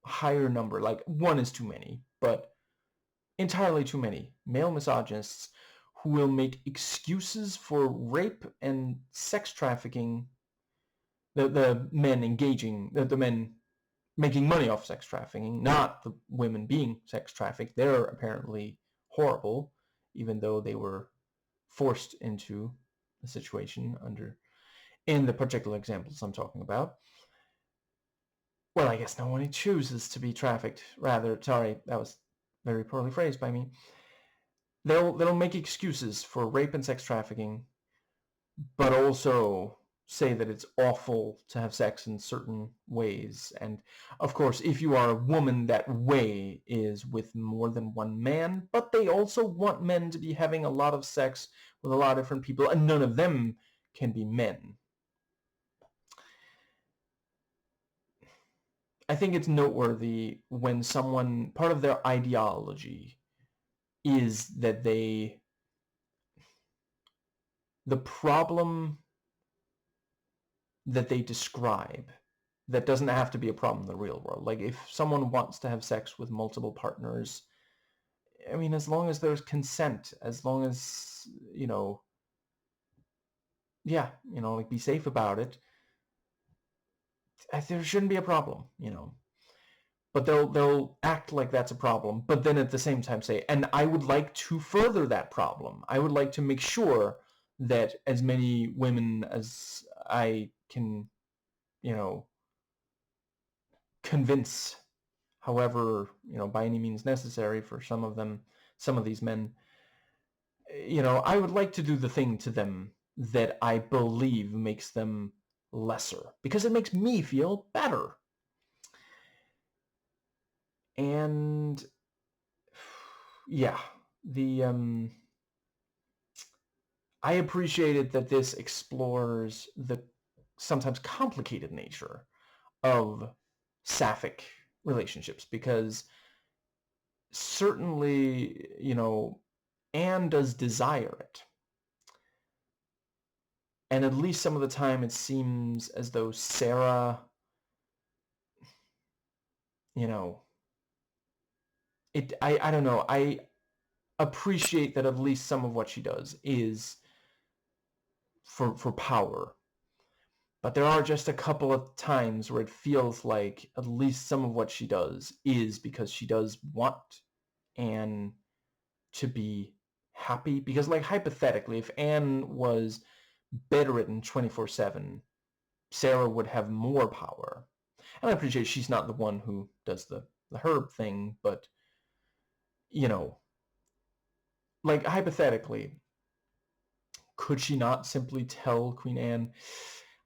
higher number, like one is too many, but entirely too many male misogynists who will make excuses for rape and sex trafficking, the men engaging, the men making money off sex trafficking, not the women being sex trafficked. They're apparently horrible, even though they were forced into the situation in the particular examples I'm talking about. Well, I guess no one chooses to be trafficked. Rather, sorry, that was very poorly phrased by me. They'll make excuses for rape and sex trafficking, but also say that it's awful to have sex in certain ways. And of course, if you are a woman, that way is with more than one man, but they also want men to be having a lot of sex with a lot of different people, and none of them can be men. I think it's noteworthy when someone, part of their ideology is that they the problem that they describe that doesn't have to be a problem in the real world. Like if someone wants to have sex with multiple partners, I mean, as long as there's consent, as long as, yeah, like be safe about it, there shouldn't be a problem, But they'll act like that's a problem, but then at the same time say, and I would like to further that problem. I would like to make sure that as many women as I can, convince, however, by any means necessary for some of these men, I would like to do the thing to them that I believe makes them lesser, because it makes me feel better. And yeah, I appreciated that this explores the sometimes complicated nature of sapphic relationships, because certainly, Anne does desire it. And at least some of the time it seems as though Sarah, I don't know, I appreciate that at least some of what she does is for power. But there are just a couple of times where it feels like at least some of what she does is because she does want Anne to be happy. Because, like, hypothetically, if Anne was bedridden 24/7, Sarah would have more power. And I appreciate she's not the one who does the herb thing, but, like, hypothetically, could she not simply tell Queen Anne,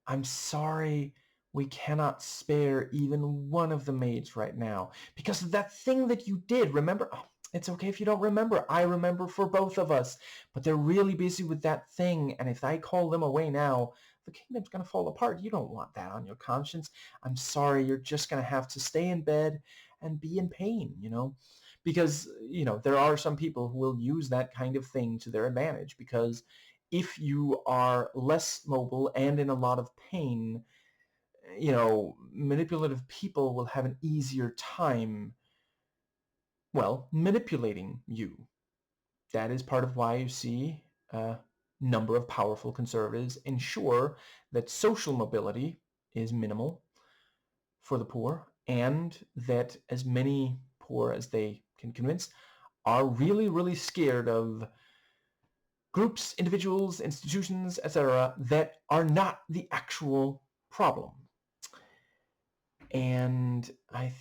I'm sorry, we cannot spare even one of the maids right now because of that thing that you did, remember? Oh, it's okay if you don't remember. I remember for both of us, but they're really busy with that thing, and if I call them away now, the kingdom's going to fall apart. You don't want that on your conscience. I'm sorry, you're just going to have to stay in bed and be in pain, because, there are some people who will use that kind of thing to their advantage, because if you are less mobile and in a lot of pain, manipulative people will have an easier time, well, manipulating you. That is part of why you see a number of powerful conservatives ensure that social mobility is minimal for the poor, and that as many poor as they can convince are really, really scared of groups, individuals, institutions, etc., that are not the actual problem. And I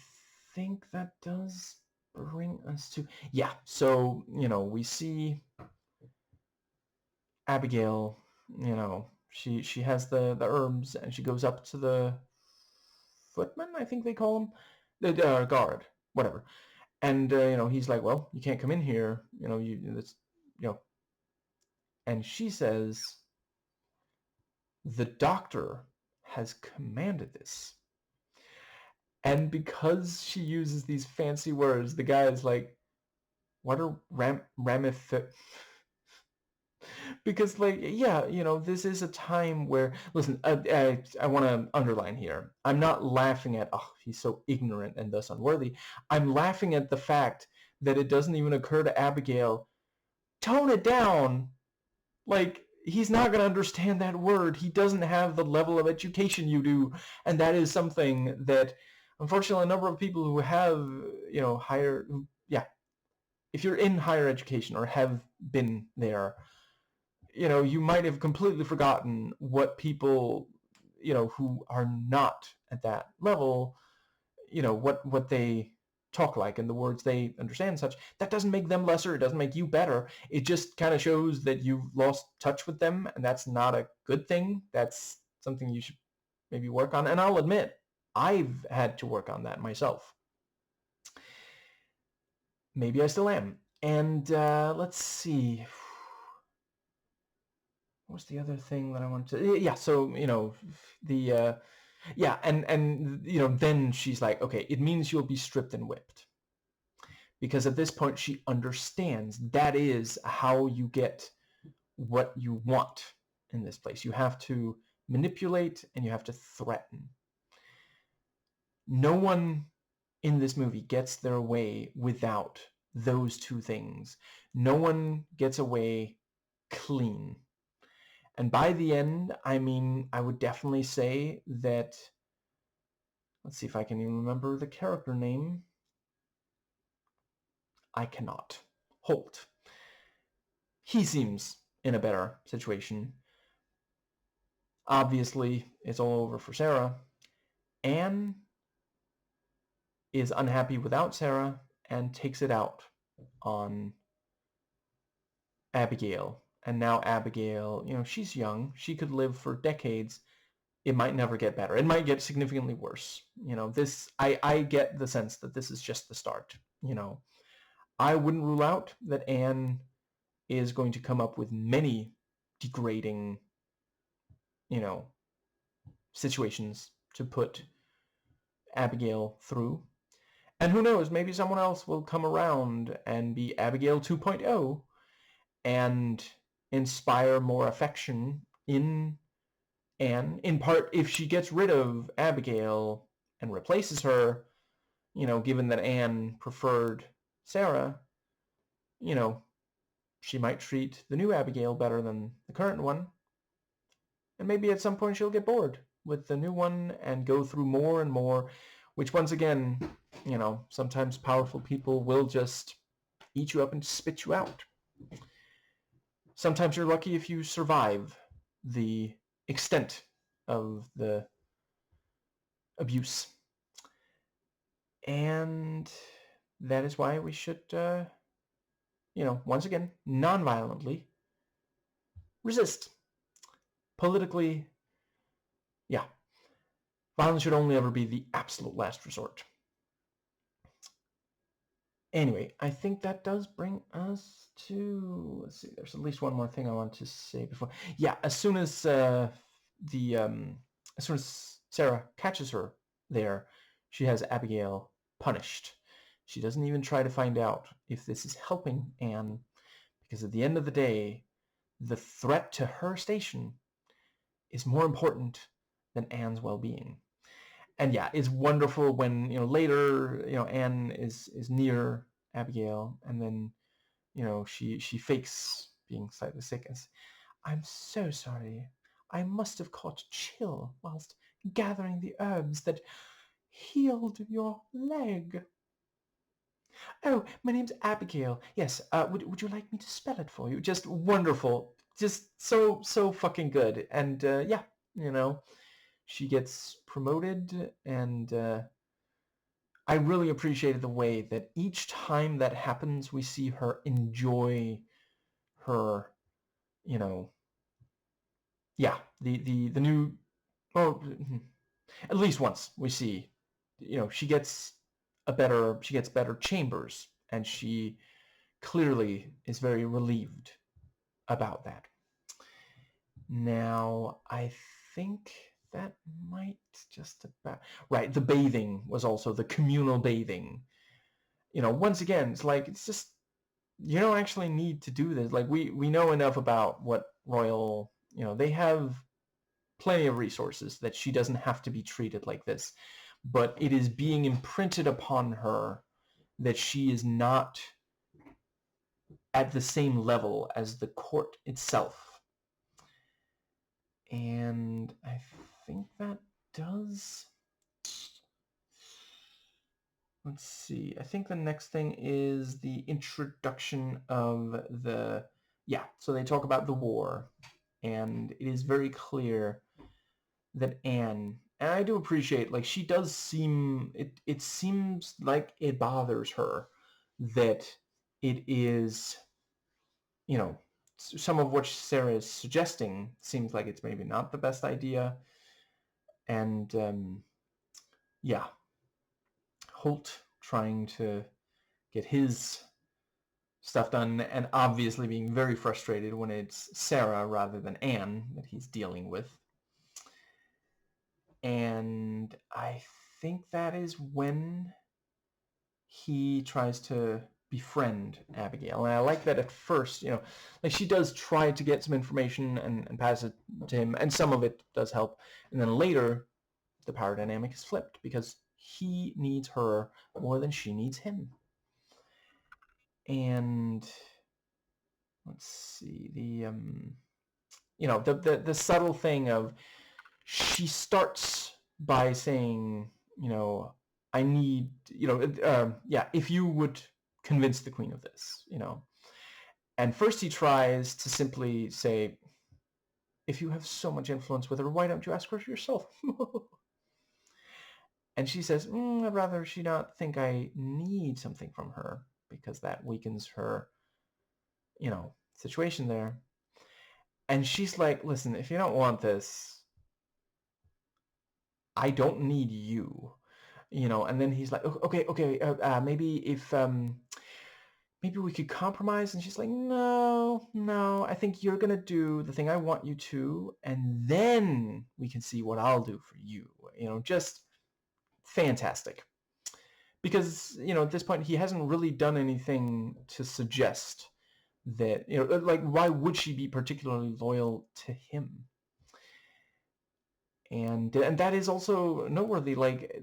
think that does bring us to, yeah, so, we see Abigail, she has the herbs, and she goes up to the footman, I think they call him, the guard, whatever. And, he's like, well, you can't come in here, that's, and she says, the doctor has commanded this. And because she uses these fancy words, the guy is like, what are because, like, yeah, this is a time where, listen, I want to underline here, I'm not laughing at, oh, he's so ignorant and thus unworthy. I'm laughing at the fact that it doesn't even occur to Abigail, tone it down. Like, he's not going to understand that word. He doesn't have the level of education you do. And that is something that, unfortunately, a number of people who have, higher, yeah, if you're in higher education or have been there, you might have completely forgotten what people, who are not at that level, what they talk like and the words they understand and such. That doesn't make them lesser. It doesn't make you better. It just kind of shows that you've lost touch with them, and that's not a good thing. That's something you should maybe work on. And I'll admit, I've had to work on that myself. Maybe I still am. And let's see. What's the other thing that I wanted to... Yeah, so, the... yeah, and then she's like, okay, it means you'll be stripped and whipped. Because at this point, she understands that is how you get what you want. in this place. You have to manipulate and you have to threaten. No one in this movie gets their way without those two things. No one gets away clean. And by the end, I mean, I would definitely say that, let's see if I can even remember the character name. I cannot. Holt. He seems in a better situation. Obviously, it's all over for Sarah. Anne is unhappy without Sarah and takes it out on Abigail. And now Abigail, she's young. She could live for decades. It might never get better. It might get significantly worse. I get the sense that this is just the start. I wouldn't rule out that Anne is going to come up with many degrading, situations to put Abigail through. And who knows, maybe someone else will come around and be Abigail 2.0 and inspire more affection in Anne. In part, if she gets rid of Abigail and replaces her, given that Anne preferred Sarah, she might treat the new Abigail better than the current one. And maybe at some point she'll get bored with the new one and go through more and more, which once again, sometimes powerful people will just eat you up and spit you out. Sometimes you're lucky if you survive the extent of the abuse. And that is why we should, once again, non-violently resist. Politically, yeah. Violence should only ever be the absolute last resort. Anyway, I think that does bring us to, let's see, there's at least one more thing I want to say before. Yeah, as soon as Sarah catches her there, she has Abigail punished. She doesn't even try to find out if this is helping Anne, because at the end of the day, the threat to her station is more important than Anne's well-being. And yeah, it's wonderful when, later, Anne is near Abigail, and then, she fakes being slightly sick and says, "I'm so sorry. I must have caught a chill whilst gathering the herbs that healed your leg. Oh, my name's Abigail. Yes, would you like me to spell it for you?" Just wonderful. Just so fucking good. And yeah, she gets promoted, and I really appreciated the way that each time that happens, we see her enjoy her, yeah, the new, well, at least once we see, she gets better chambers, and she clearly is very relieved about that. Now, I think that might just about... Right, the bathing was also the communal bathing. Once again, it's just, you don't actually need to do this. We know enough about what royal, they have plenty of resources that she doesn't have to be treated like this. But it is being imprinted upon her that she is not at the same level as the court itself. And I think that does... Let's see. I think the next thing is the introduction of the... Yeah, so they talk about the war. And it is very clear that Anne... And I do appreciate, she does seem... It seems like it bothers her that it is, some of what Sarah is suggesting seems like it's maybe not the best idea. And, yeah. Holt trying to get his stuff done, and obviously being very frustrated when it's Sarah rather than Anne that he's dealing with. And I think that is when he tries to befriend Abigail. And I like that at first, like she does try to get some information and pass it to him, and some of it does help. And then later, the power dynamic is flipped because he needs her more than she needs him. And let's see, the subtle thing of she starts by saying, I need, if you would convince the queen of this, And first he tries to simply say, if you have so much influence with her, why don't you ask her yourself? And she says, I'd rather she not think I need something from her, because that weakens her, situation there. And she's like, listen, if you don't want this, I don't need you. And then he's like, okay, maybe if, maybe we could compromise. And she's like, no, I think you're going to do the thing I want you to, and then we can see what I'll do for you. Just fantastic. Because, at this point, he hasn't really done anything to suggest that, like, why would she be particularly loyal to him? And that is also noteworthy. Like,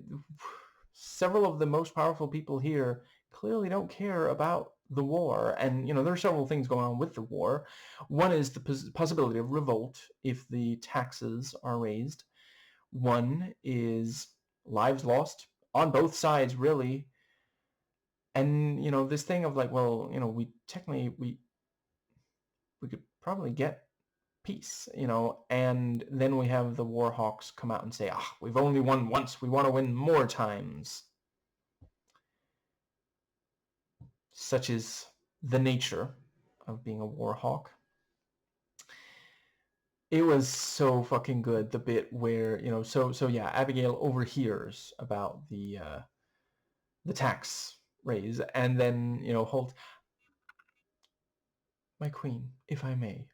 several of the most powerful people here clearly don't care about the war. And, there are several things going on with the war. One is the possibility of revolt if the taxes are raised. One is lives lost on both sides, really. And, this thing of like, well, we could probably get peace, and then we have the war hawks come out and say, we've only won once, we want to win more times. Such is the nature of being a war hawk. It was so fucking good, the bit where, so yeah, Abigail overhears about the tax raise, and then, Holt, my queen, if I may,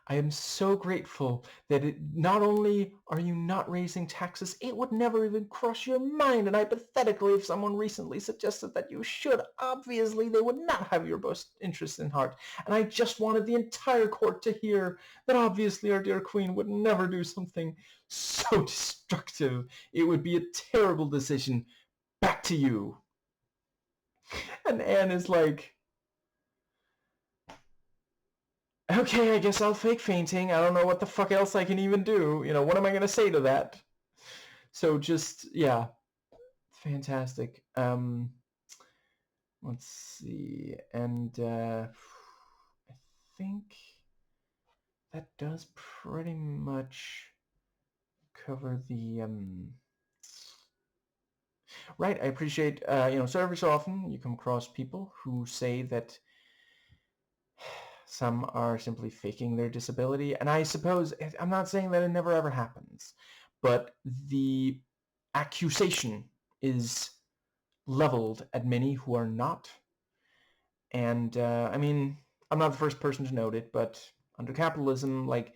I am so grateful that not only are you not raising taxes, it would never even cross your mind. And hypothetically, if someone recently suggested that you should, obviously they would not have your best interest in heart. And I just wanted the entire court to hear that obviously our dear queen would never do something so destructive. It would be a terrible decision. Back to you. And Anne is like, okay, I guess I'll fake fainting. I don't know what the fuck else I can even do. What am I going to say to that? So just, yeah, fantastic. Let's see. And I think that does pretty much cover the... Right, I appreciate, so every so often you come across people who say that some are simply faking their disability. And I suppose, I'm not saying that it never ever happens, but the accusation is leveled at many who are not. And I mean, I'm not the first person to note it, but under capitalism, like,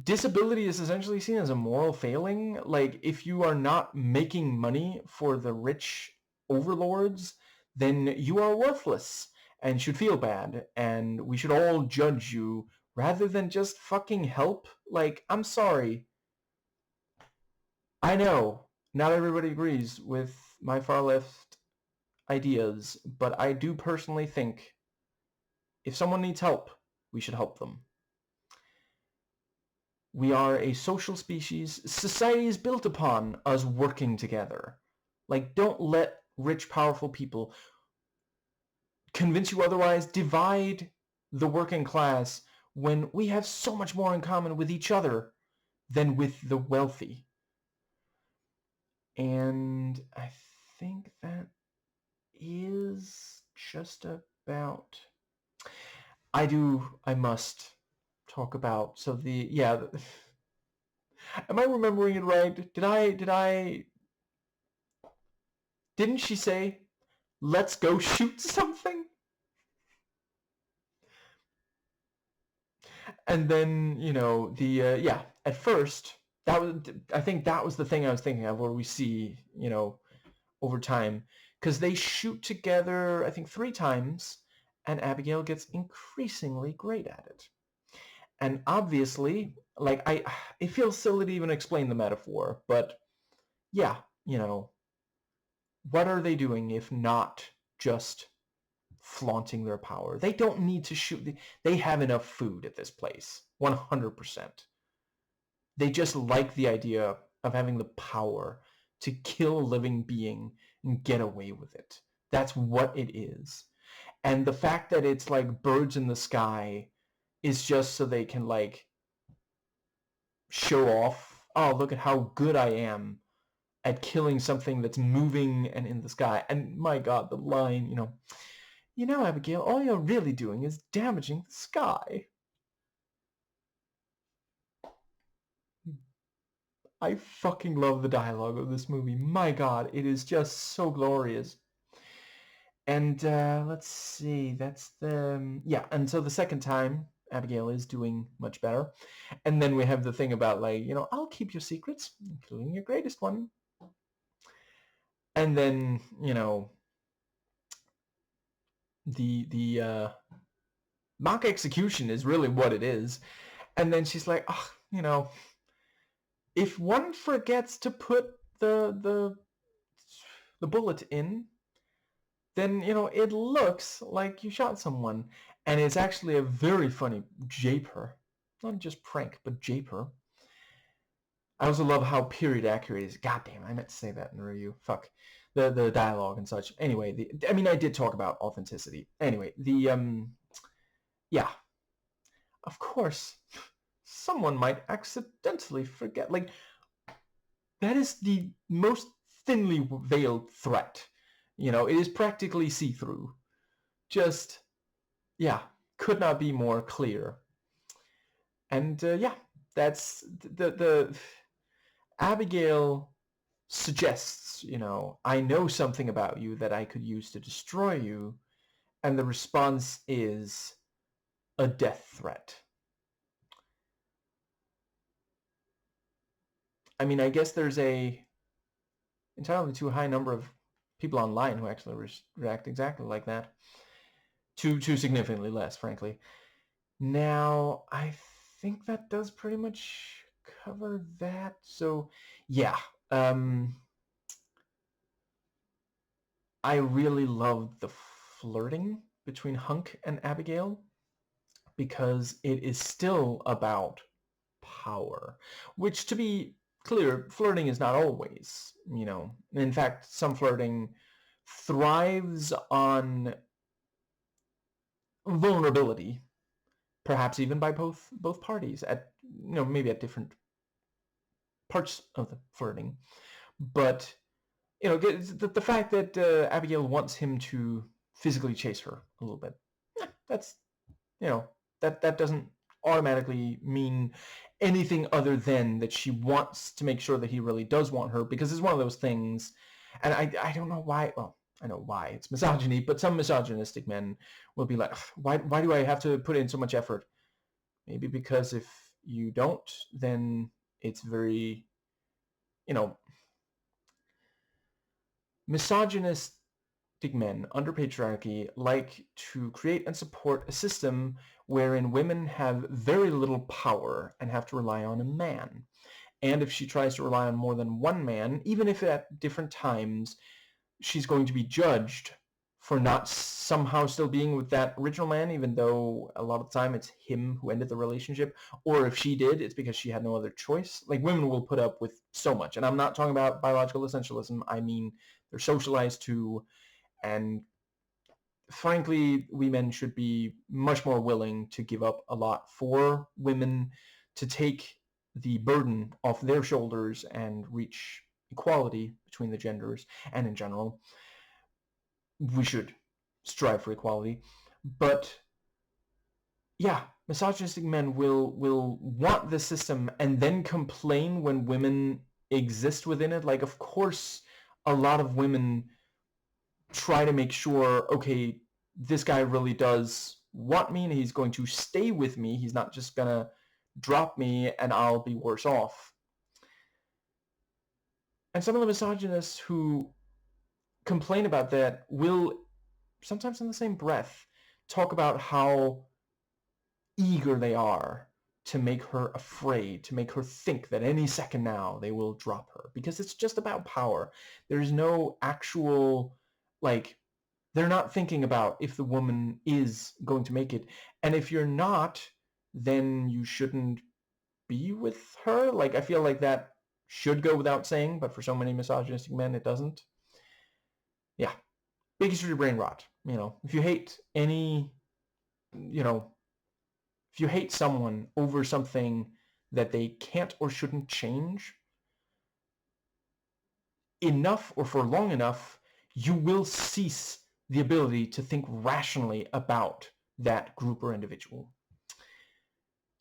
disability is essentially seen as a moral failing. Like, if you are not making money for the rich overlords, then you are worthless and should feel bad, and we should all judge you rather than just fucking help. Like, I'm sorry. I know not everybody agrees with my far left ideas, but I do personally think if someone needs help, we should help them. We are a social species. Society is built upon us working together. Like, don't let rich, powerful people convince you otherwise. Divide the working class when we have so much more in common with each other than with the wealthy. And I think that is just about... I must talk about, so am I remembering it right? Didn't she say, let's go shoot something? And then, at first, I think that was the thing I was thinking of, where we see, over time, because they shoot together, I think, 3 times, and Abigail gets increasingly great at it. And obviously, like, it feels silly to even explain the metaphor, but yeah, you know, what are they doing if not just flaunting their power? They don't need to shoot. They have enough food at this place, 100%. They just like the idea of having the power to kill a living being and get away with it. That's what it is. And the fact that it's like birds in the sky is just so they can like show off, oh, look at how good I am at killing something that's moving and in the sky. And my God, the line, Abigail, all you're really doing is damaging the sky. I fucking love the dialogue of this movie. My God, it is just so glorious. And let's see, that's the... Yeah, and so the second time, Abigail is doing much better. And then we have the thing about, like, I'll keep your secrets, including your greatest one. And then, the mock execution is really what it is. And then she's like, oh, if one forgets to put the bullet in, then, it looks like you shot someone. And it's actually a very funny japer. Not just prank, but japer. I also love how period accurate it is. God damn, I meant to say that in the review. Fuck. The dialogue and such. Anyway, I did talk about authenticity. Anyway, yeah. Of course, someone might accidentally forget. Like, that is the most thinly veiled threat. It is practically see-through. Just, yeah, could not be more clear. And yeah, that's the Abigail suggests, I know something about you that I could use to destroy you, and the response is a death threat. I guess there's a entirely too high number of people online who actually react exactly like that. Too significantly less, frankly. Now, I think that does pretty much cover that. So, yeah. I really loved the flirting between Hunk and Abigail because it is still about power, which, to be clear, flirting is not always, In fact, some flirting thrives on vulnerability, perhaps even by both parties at, maybe at different parts of the flirting. But, the fact that Abigail wants him to physically chase her a little bit, that's, that doesn't automatically mean anything other than that she wants to make sure that he really does want her, because it's one of those things, and I don't know why. Well, I know why, it's misogyny, but some misogynistic men will be like, why do I have to put in so much effort? Maybe because if you don't, then it's very, misogynistic men under patriarchy like to create and support a system wherein women have very little power and have to rely on a man. And if she tries to rely on more than one man, even if at different times, she's going to be judged for not somehow still being with that original man, even though a lot of the time it's him who ended the relationship. Or if she did, it's because she had no other choice. Like, women will put up with so much. And I'm not talking about biological essentialism. I mean, they're socialized to, and frankly, we men should be much more willing to give up a lot for women to take the burden off their shoulders and reach equality between the genders. And in general, we should strive for equality. But yeah, misogynistic men will want the system and then complain when women exist within it. Like, of course, a lot of women try to make sure, okay, this guy really does want me and he's going to stay with me. He's not just going to drop me and I'll be worse off. And some of the misogynists who complain about that will sometimes in the same breath talk about how eager they are to make her afraid, to make her think that any second now they will drop her, because it's just about power. There's no actual, like, they're not thinking about if the woman is going to make it. And if you're not, then you shouldn't be with her. Like, I feel like that should go without saying, but for so many misogynistic men, it doesn't. Yeah. Biggest your brain rot. If you hate any, if you hate someone over something that they can't or shouldn't change enough or for long enough, you will cease the ability to think rationally about that group or individual.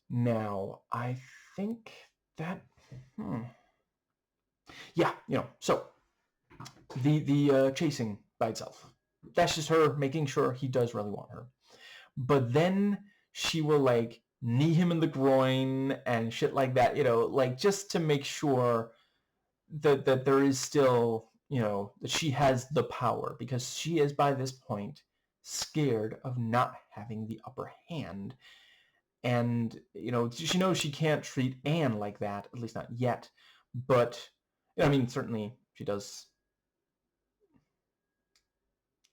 Now, I think that, yeah, so the chasing by itself, that's just her making sure he does really want her. But then she will, like, knee him in the groin and shit like that, like, just to make sure that there is still, that she has the power, because she is by this point scared of not having the upper hand. And, she knows she can't treat Anne like that, at least not yet. But, I mean, certainly she does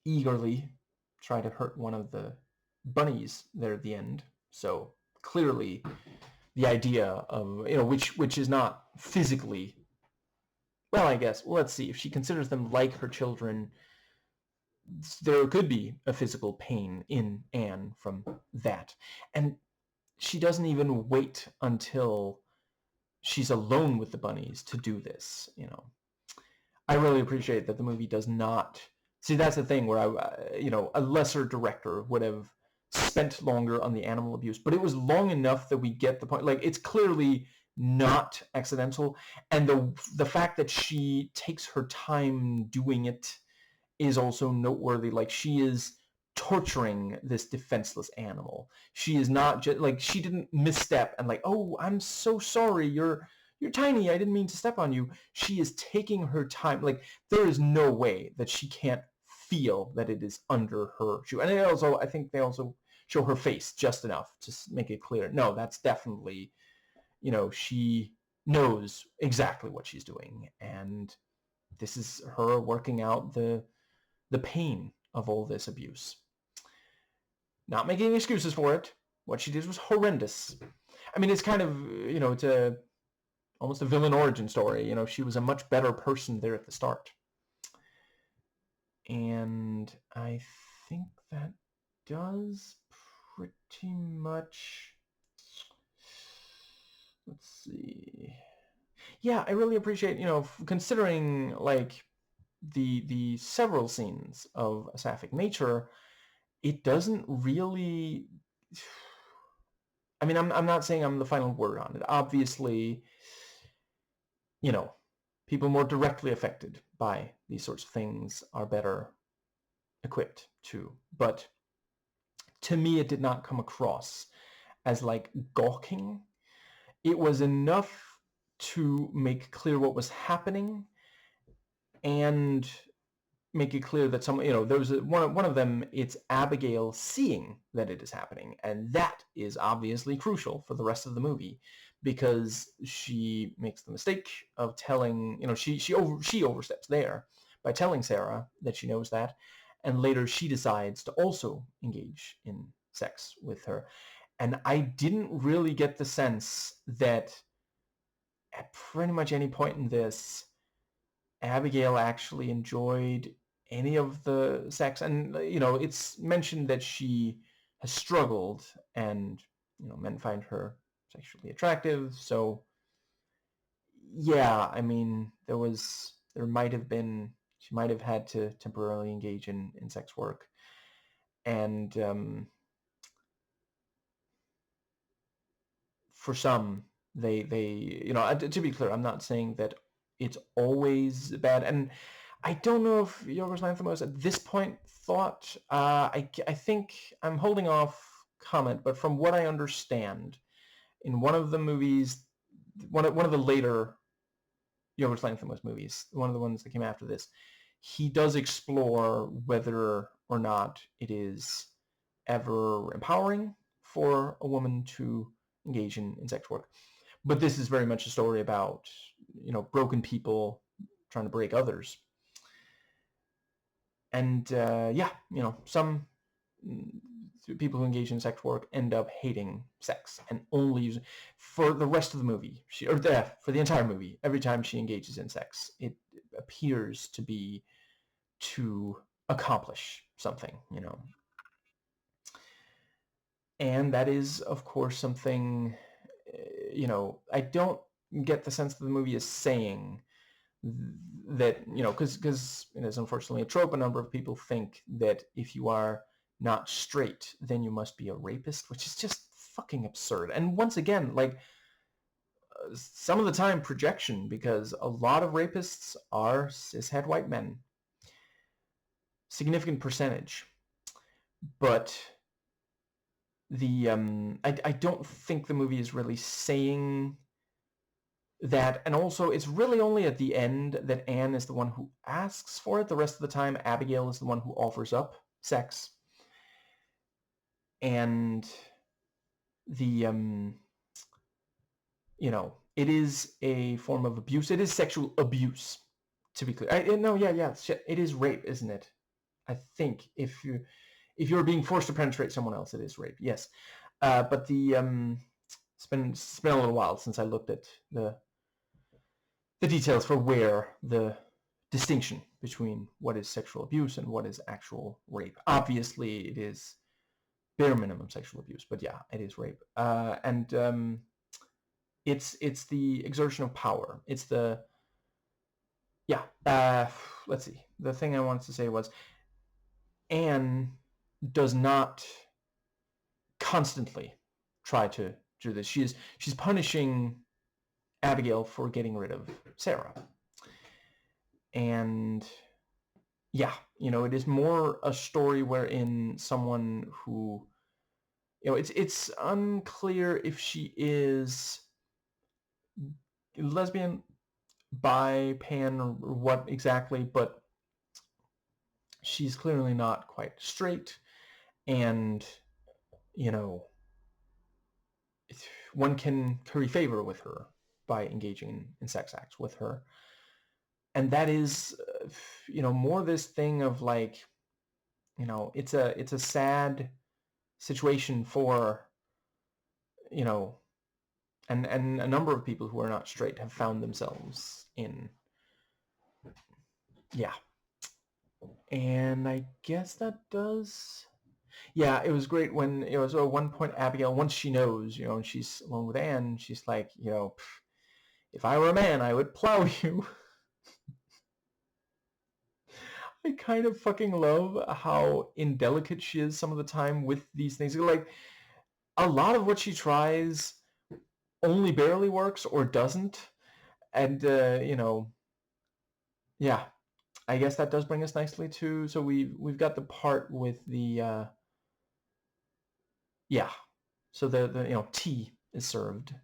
eagerly try to hurt one of the bunnies there at the end. So clearly the idea of, which is not physically, well, I guess, let's see, if she considers them like her children, there could be a physical pain in Anne from that. And she doesn't even wait until she's alone with the bunnies to do this. I really appreciate that the movie does not, see, that's the thing where a lesser director would have spent longer on the animal abuse, but it was long enough that we get the point. Like, it's clearly not accidental, and the fact that she takes her time doing it is also noteworthy. Like, she is torturing this defenseless animal. She is not just, like, she didn't misstep and, like, oh, I'm so sorry, you're tiny, I didn't mean to step on you. She is taking her time. Like, there is no way that she can't feel that it is under her shoe. And I think they also show her face just enough to make it clear, no, that's definitely, she knows exactly what she's doing. And this is her working out the pain of all this abuse. Not making excuses for it. What she did was horrendous. I mean, it's kind of, it's almost a villain origin story. She was a much better person there at the start. And I think that does pretty much, let's see. Yeah, I really appreciate, considering, like, the several scenes of a sapphic nature, it doesn't really, I mean, I'm not saying I'm the final word on it. Obviously, people more directly affected by these sorts of things are better equipped to. But to me, it did not come across as, like, gawking. It was enough to make clear what was happening and make it clear that there's one of them, it's Abigail seeing that it is happening, and that is obviously crucial for the rest of the movie, because she makes the mistake of telling, she oversteps there by telling Sarah that she knows that, and later she decides to also engage in sex with her. And I didn't really get the sense that at pretty much any point in this, Abigail actually enjoyed any of the sex. And, it's mentioned that she has struggled, and, men find her sexually attractive. So, yeah, I mean, she might have had to temporarily engage in sex work. And for some, they to be clear, I'm not saying that it's always bad. And I don't know if Yorgos Lanthimos at this point thought, I think I'm holding off comment, but from what I understand, in one of the movies, one of the later Yorgos Lanthimos movies, one of the ones that came after this, he does explore whether or not it is ever empowering for a woman to engage in sex work. But this is very much a story about, broken people trying to break others. And some people who engage in sex work end up hating sex and only use it for the rest of the movie. For the entire movie, every time she engages in sex, it appears to be to accomplish something, And that is, of course, something, I don't get the sense that the movie is saying that, because it is unfortunately a trope. A number of people think that if you are not straight, then you must be a rapist, which is just fucking absurd. And once again, like, some of the time projection, because a lot of rapists are cishet white men. Significant percentage. But I don't think the movie is really saying that. And also, it's really only at the end that Anne is the one who asks for it. The rest of the time, Abigail is the one who offers up sex. And it is a form of abuse. It is sexual abuse, to be clear. It is rape, isn't it? I think if you're being forced to penetrate someone else, it is rape. Yes, but it's been a little while since I looked at the details for where the distinction between what is sexual abuse and what is actual rape. Obviously, it is bare minimum sexual abuse, but yeah, it is rape. And it's the exertion of power. It's the let's see. The thing I wanted to say was Anne does not constantly try to do this. She's punishing Abigail for getting rid of Sarah. And it is more a story wherein someone who, it's unclear if she is lesbian, bi, pan, or what exactly, but she's clearly not quite straight. And one can curry favor with her by engaging in sex acts with her. And that is, more this thing of like, it's a sad situation for, and a number of people who are not straight have found themselves in. Yeah. And I guess that does. Yeah, it was great when it was at one point Abigail, once she knows, and she's alone with Anne, she's like, if I were a man, I would plow you. I kind of fucking love how indelicate she is some of the time with these things. Like, a lot of what she tries only barely works or doesn't. And, yeah, I guess that does bring us nicely to, so we've got the part with the, so the tea is served.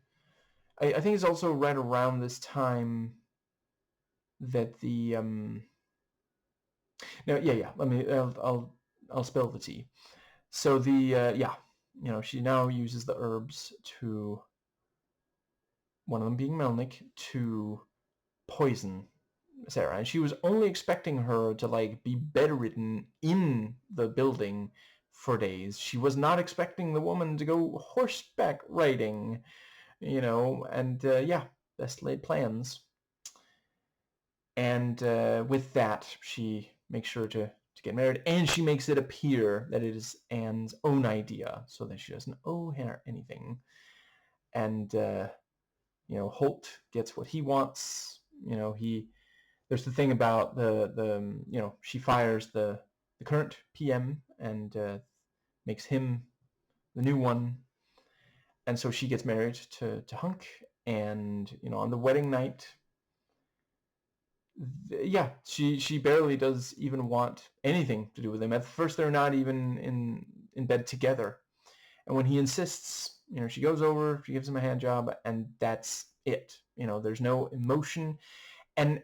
I think it's also right around this time that the, I'll spill the tea. So the, she now uses the herbs to, one of them being Melnick, to poison Sarah. And she was only expecting her to, like, be bedridden in the building for days. She was not expecting the woman to go horseback riding, and best laid plans. And with that, she makes sure to get married, and she makes it appear that it is Anne's own idea, so that she doesn't owe her anything. And Holt gets what he wants. There's the thing about the she fires the current PM and makes him the new one, and so she gets married to Hunk. And on the wedding night, she barely does even want anything to do with him. At first, they're not even in bed together. And when he insists, she goes over, she gives him a hand job, and that's it. There's no emotion. And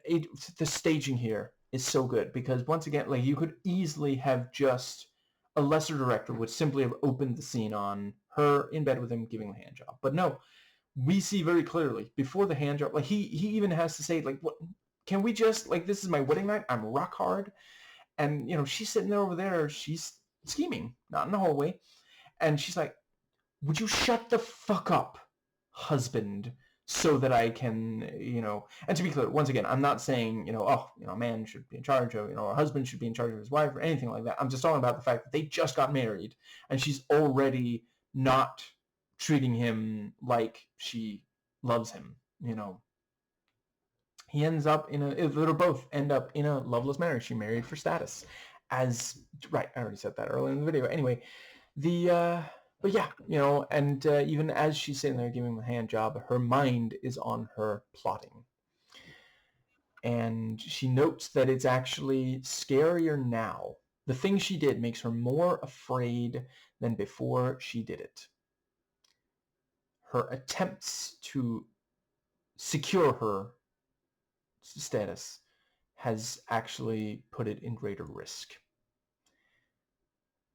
the staging here is so good, because once again, like, you could easily have just a lesser director would simply have opened the scene on her in bed with him giving the hand job. But no, we see very clearly before the hand job, like he even has to say, like, what, can we just, like, this is my wedding night, I'm rock hard, and she's sitting there over there, she's scheming, not in the hallway, and she's like, would you shut the fuck up, husband, so that I can, and to be clear, once again, I'm not saying, a man should be in charge of, a husband should be in charge of his wife or anything like that. I'm just talking about the fact that they just got married and she's already not treating him like she loves him, He ends up they'll both end up in a loveless marriage. She married for status. Right, I already said that earlier in the video. Anyway, but yeah, and even as she's sitting there giving him a hand job, her mind is on her plotting. And she notes that it's actually scarier now. The thing she did makes her more afraid than before she did it. Her attempts to secure her status has actually put it in greater risk.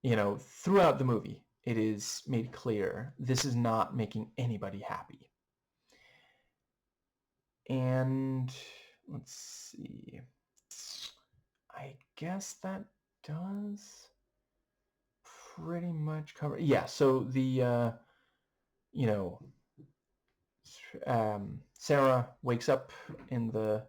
Throughout the movie, it is made clear this is not making anybody happy. And let's see. I guess that does pretty much cover. Yeah, so the Sarah wakes up in the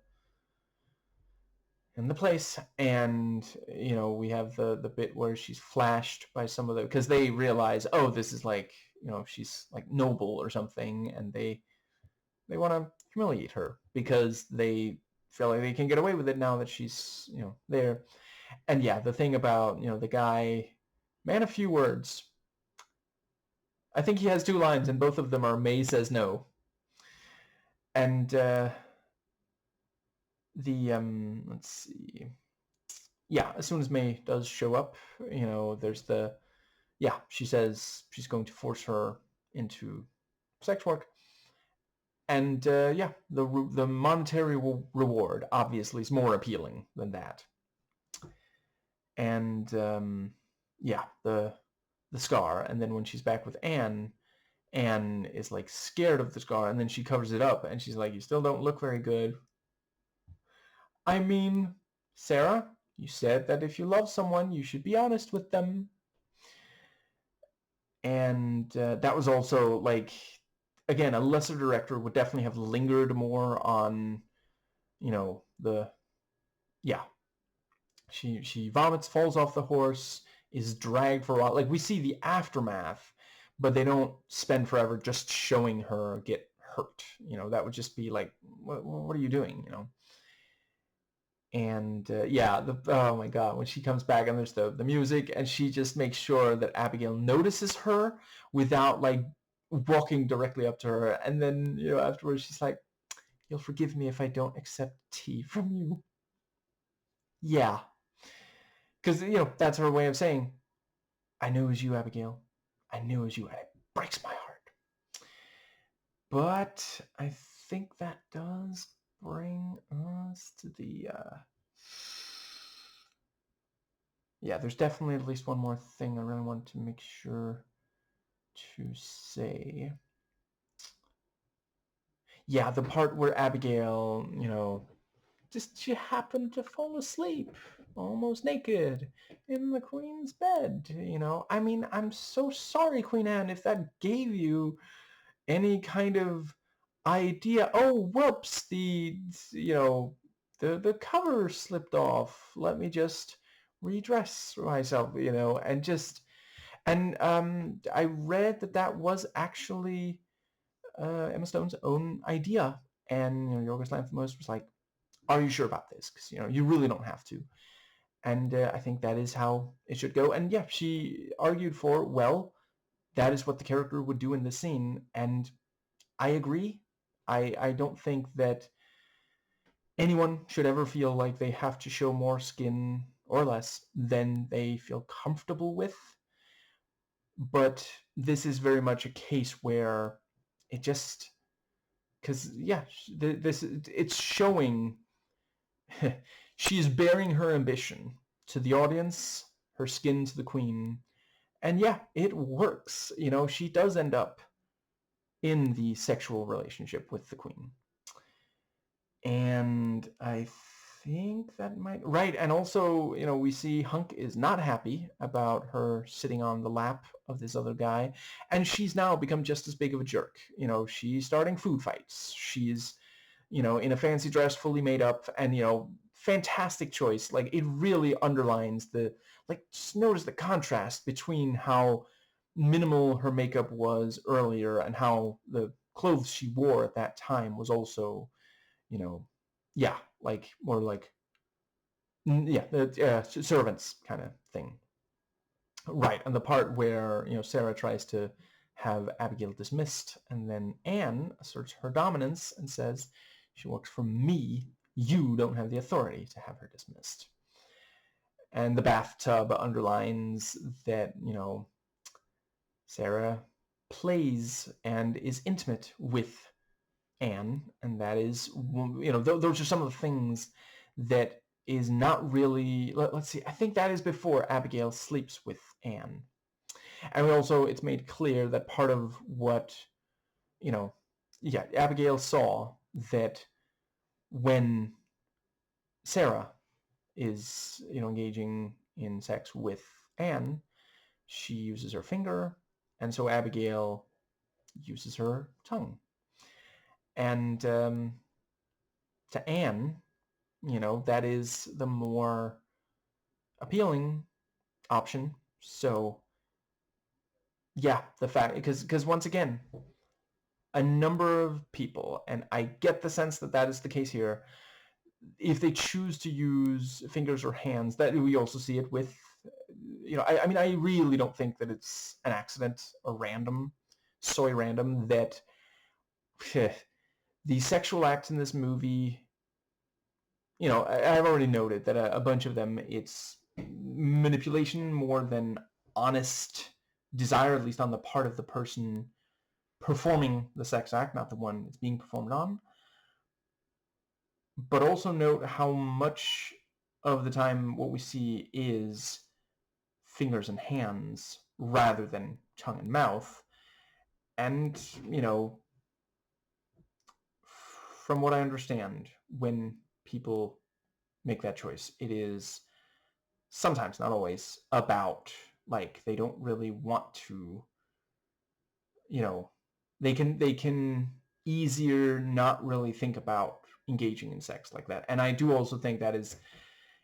place, and we have the bit where she's flashed by some of the, because they realize, oh, this is like, she's like noble or something, and they want to humiliate her because they feel like they can get away with it now that she's there. And yeah, the thing about the guy, man of few words. I think he has 2 lines, and both of them are May says no. And let's see. Yeah, as soon as May does show up, there's she says she's going to force her into sex work. And the monetary reward obviously is more appealing than that. And the scar. And then when she's back with Anne is like scared of the scar, and then she covers it up, and she's like, you still don't look very good. I mean, Sarah, you said that if you love someone, you should be honest with them. And that was also, like, again, a lesser director would definitely have lingered more on, she vomits, falls off the horse, is dragged for a while. Like, we see the aftermath, but they don't spend forever just showing her get hurt. That would just be like, what are you doing, And oh my god, when she comes back and there's the music, and she just makes sure that Abigail notices her without like walking directly up to her, and then afterwards she's like, you'll forgive me if I don't accept tea from you. Yeah, because that's her way of saying, I knew it was you, Abigail, I knew it was you, and it breaks my heart. But I think that does bring us to the there's definitely at least one more thing I really want to make sure to say. Yeah, the part where Abigail, she happened to fall asleep almost naked in the Queen's bed, I mean, I'm so sorry, Queen Anne, if that gave you any kind of idea. Oh, whoops, the cover slipped off. Let me just redress myself, and I read that was actually Emma Stone's own idea, and Yorgos Lanthimos was like, "Are you sure about this? Because you really don't have to." And I think that is how it should go. And yeah, she argued for, well, that is what the character would do in this scene, and I agree. I don't think that anyone should ever feel like they have to show more skin or less than they feel comfortable with. But this is very much a case where it just, because it's showing She is bearing her ambition to the audience, her skin to the queen. And yeah, it works. You know, she does end up in the sexual relationship with the queen. And I think that might... Right, and also, you know, we see Hunk is not happy about her sitting on the lap of this other guy, and she's now become just as big of a jerk. You know, she's starting food fights. She's, you know, in a fancy dress, fully made up, and, you know, fantastic choice. Like, it really underlines the... Like, just notice the contrast between how minimal her makeup was earlier and how the clothes she wore at that time was also, you know, yeah, like more like, yeah, servants kind of thing. Right, and the part where, you know, Sarah tries to have Abigail dismissed, and then Anne asserts her dominance and says, she works for me, you don't have the authority to have her dismissed. And the bathtub underlines that, you know, Sarah plays and is intimate with Anne, and that is, you know, those are some of the things that is not really... Let's see, I think that is before Abigail sleeps with Anne. And also, it's made clear that part of what, you know, yeah, Abigail saw that when Sarah is, you know, engaging in sex with Anne, she uses her finger, and so Abigail uses her tongue. And to Anne, you know, that is the more appealing option. So yeah, the fact, because once again, a number of people, and I get the sense that that is the case here, if they choose to use fingers or hands, that we also see it with, you know, I mean, I really don't think that it's an accident or random, soy random, that the sexual acts in this movie, you know, I've already noted that a bunch of them, it's manipulation more than honest desire, at least on the part of the person performing the sex act, not the one it's being performed on. But also note how much of the time what we see is fingers and hands rather than tongue and mouth. And, you know, from what I understand, when people make that choice, it is sometimes, not always, about, like, they don't really want to, you know, they can easier not really think about engaging in sex like that. And I do also think that it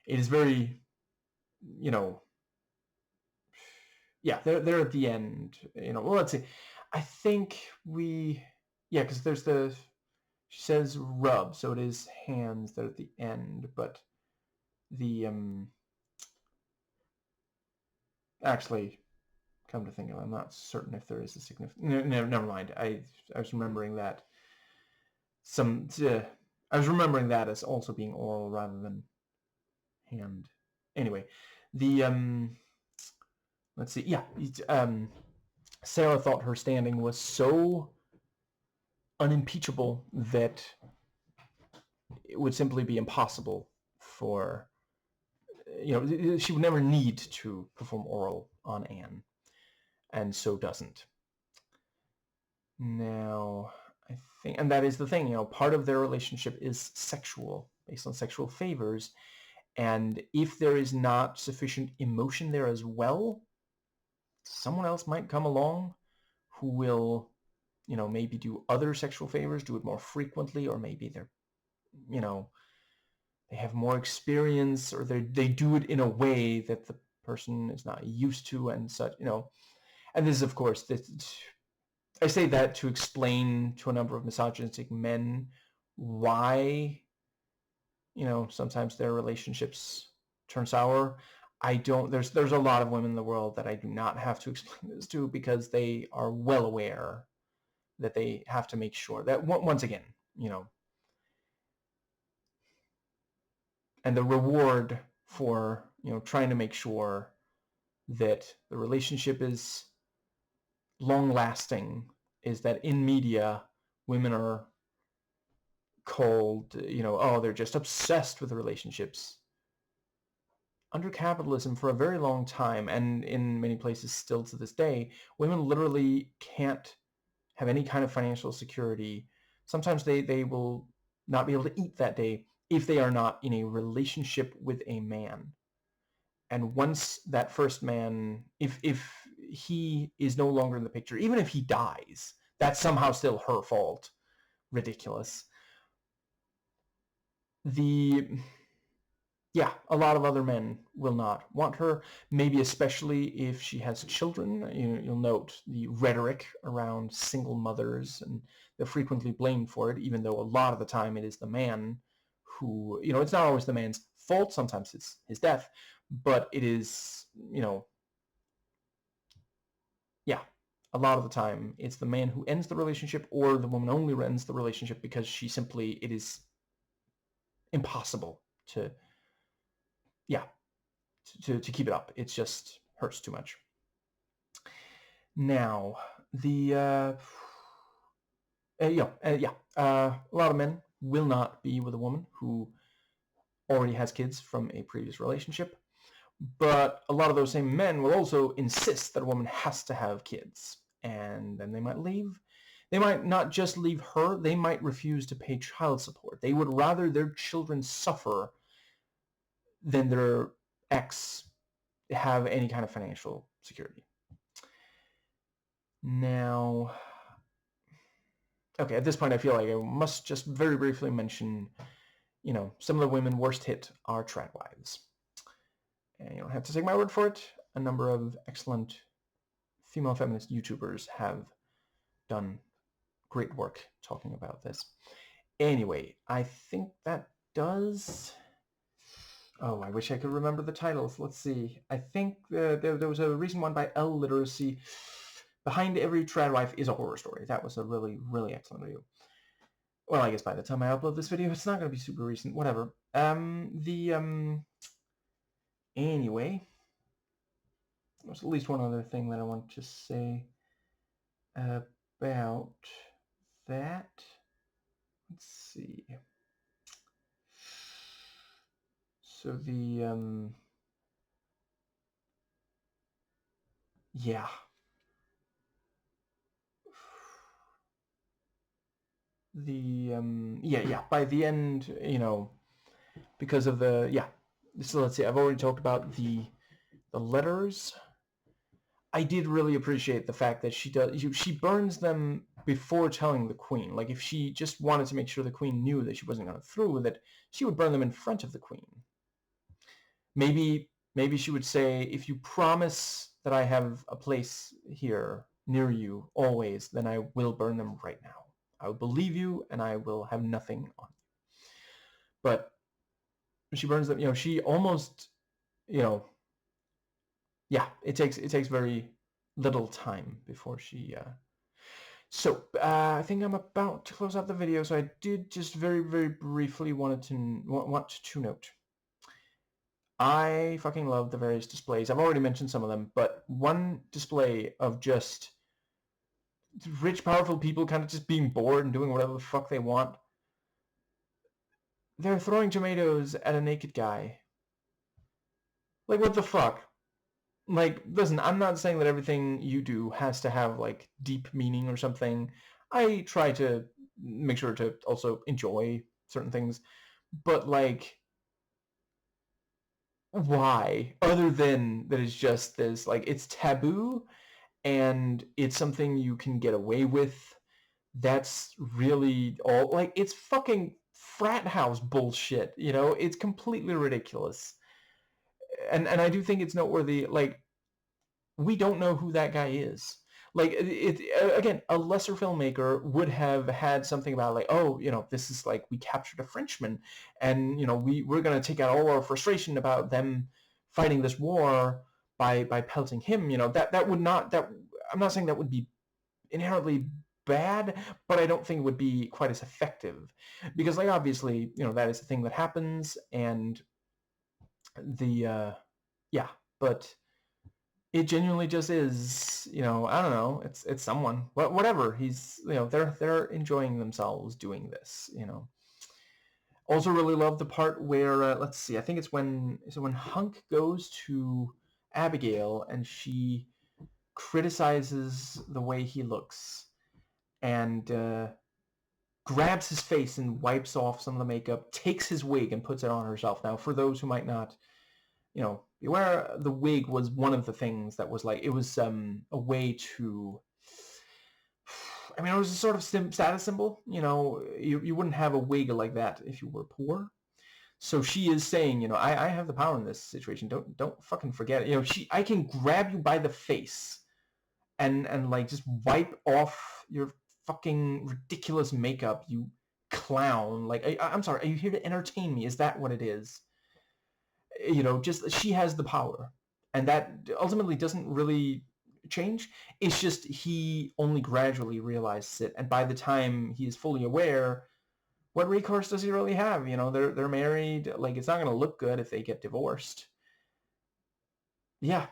is very, you know, yeah, they're at the end, you know. Well, let's see, I think yeah, because there's she says rub, so it is hands that are at the end, but the actually, come to think of it, I'm not certain if there is a significant... No, never mind. I was remembering that I was remembering that as also being oral rather than hand. Anyway, the let's see. Yeah, Sarah thought her standing was so unimpeachable that it would simply be impossible for, you know, she would never need to perform oral on Anne, and so doesn't. Now, I think, and that is the thing, you know, part of their relationship is sexual, based on sexual favors, and if there is not sufficient emotion there as well, someone else might come along who will, you know, maybe do other sexual favors, do it more frequently, or maybe they're, you know, they have more experience, or they do it in a way that the person is not used to, and such, you know. And this is, of course, this, I say that to explain to a number of misogynistic men why, you know, sometimes their relationships turn sour. I don't, there's a lot of women in the world that I do not have to explain this to, because they are well aware that they have to make sure that, once again, you know, and the reward for, you know, trying to make sure that the relationship is long lasting is that in media, women are called, you know, oh, they're just obsessed with relationships. under capitalism for a very long time, and in many places still to this day, women literally can't have any kind of financial security. Sometimes they will not be able to eat that day if they are not in a relationship with a man. And once that first man, if he is no longer in the picture, even if he dies, that's somehow still her fault. Ridiculous. Yeah, a lot of other men will not want her, maybe especially if she has children. You'll note the rhetoric around single mothers, and they're frequently blamed for it, even though a lot of the time it is the man who, it's not always the man's fault. Sometimes it's his death, but it is, yeah, a lot of the time it's the man who ends the relationship, or the woman only ends the relationship because it is impossible to, yeah, to keep it up. It just hurts too much. Now, a lot of men will not be with a woman who already has kids from a previous relationship, but a lot of those same men will also insist that a woman has to have kids, and then they might leave. They might not just leave her, they might refuse to pay child support. They would rather their children suffer than their ex have any kind of financial security. Now, okay, at this point I feel like I must just very briefly mention, some of the women worst hit are trad wives. And you don't have to take my word for it. A number of excellent female feminist YouTubers have done great work talking about this. Anyway, I think that does... Oh, I wish I could remember the titles. Let's see. I think there was a recent one by L Literacy. Behind Every Trad Wife is a Horror Story. That was a really, really excellent video. Well, I guess by the time I upload this video, it's not going to be super recent. Whatever. Anyway, there's at least one other thing that I want to say about that. Let's see. So yeah. By the end, because of so let's see, I've already talked about the letters. I did really appreciate the fact that she burns them before telling the queen. Like, if she just wanted to make sure the queen knew that she wasn't going through with it, she would burn them in front of the queen. Maybe she would say, if you promise that I have a place here near you always, then I will burn them right now. I will believe you, and I will have nothing on you. But she burns them, she almost, it takes very little time before she... So, I think I'm about to close out the video, so I did just very, very briefly want to note. I fucking love the various displays. I've already mentioned some of them, but one display of just rich, powerful people kind of just being bored and doing whatever the fuck they want. They're throwing tomatoes at a naked guy. Like, what the fuck? Like, listen, I'm not saying that everything you do has to have, like, deep meaning or something. I try to make sure to also enjoy certain things. But, like, why? Other than that it's just this, like, it's taboo, and it's something you can get away with. That's really all. Like, it's fucking frat house bullshit, It's completely ridiculous. And I do think it's noteworthy, like, we don't know who that guy is. Like, again, a lesser filmmaker would have had something about, like, oh, this is like, we captured a Frenchman, and, we're going to take out all our frustration about them fighting this war by pelting him. That would not, I'm not saying that would be inherently bad, but I don't think it would be quite as effective, because, like, obviously, that is a thing that happens, and but it genuinely just is, I don't know, it's someone, whatever, he's, they're enjoying themselves doing this, Also really love the part where, let's see, I think it's when Hunk goes to Abigail and she criticizes the way he looks and grabs his face and wipes off some of the makeup, takes his wig and puts it on herself. Now, for those who might not, be aware, the wig was one of the things that was like, it was a way to, I mean, it was a sort of status symbol. You wouldn't have a wig like that if you were poor. So she is saying, I have the power in this situation. Don't fucking forget it. I can grab you by the face and like just wipe off your fucking ridiculous makeup, you clown. Like, I'm sorry, are you here to entertain me? Is that what it is? Just she has the power. And that ultimately doesn't really change. It's just he only gradually realizes it. And by the time he is fully aware, what recourse does he really have? They're married. Like, it's not going to look good if they get divorced. Yeah,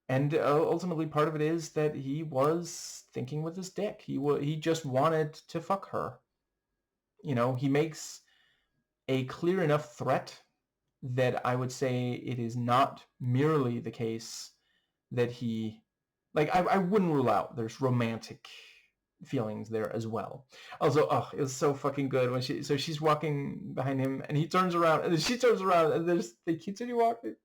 and ultimately part of it is that he was thinking with his dick. He just wanted to fuck her. He makes a clear enough threat that I would say it is not merely the case that he, like, I wouldn't rule out there's romantic feelings there as well. Also, it was so fucking good when she's walking behind him and he turns around and then she turns around and they continue walking.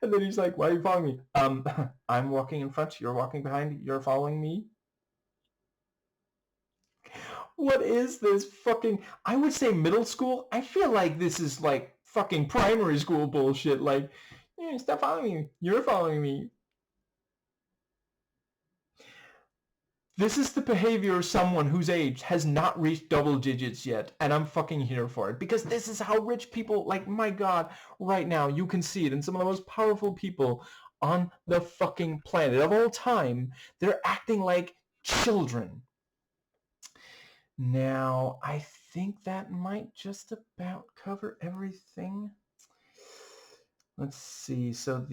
And then he's like, why are you following me? I'm walking in front, you're walking behind, you're following me? What is this fucking, I would say middle school? I feel like this is like fucking primary school bullshit. Like, yeah, stop following me, you're following me. This is the behavior of someone whose age has not reached double digits yet, and I'm fucking here for it. Because this is how rich people, like, my God, right now, you can see it in some of the most powerful people on the fucking planet of all time. They're acting like children. Now, I think that might just about cover everything. Let's see. So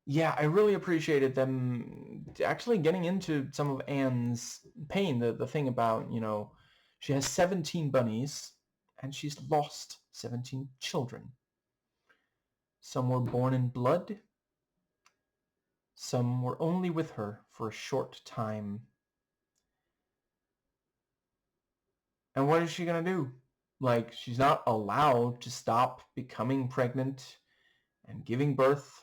yeah, I really appreciated them actually getting into some of Anne's pain. The thing about, she has 17 bunnies and she's lost 17 children. Some were born in blood. Some were only with her for a short time. And what is she going to do? Like, she's not allowed to stop becoming pregnant and giving birth.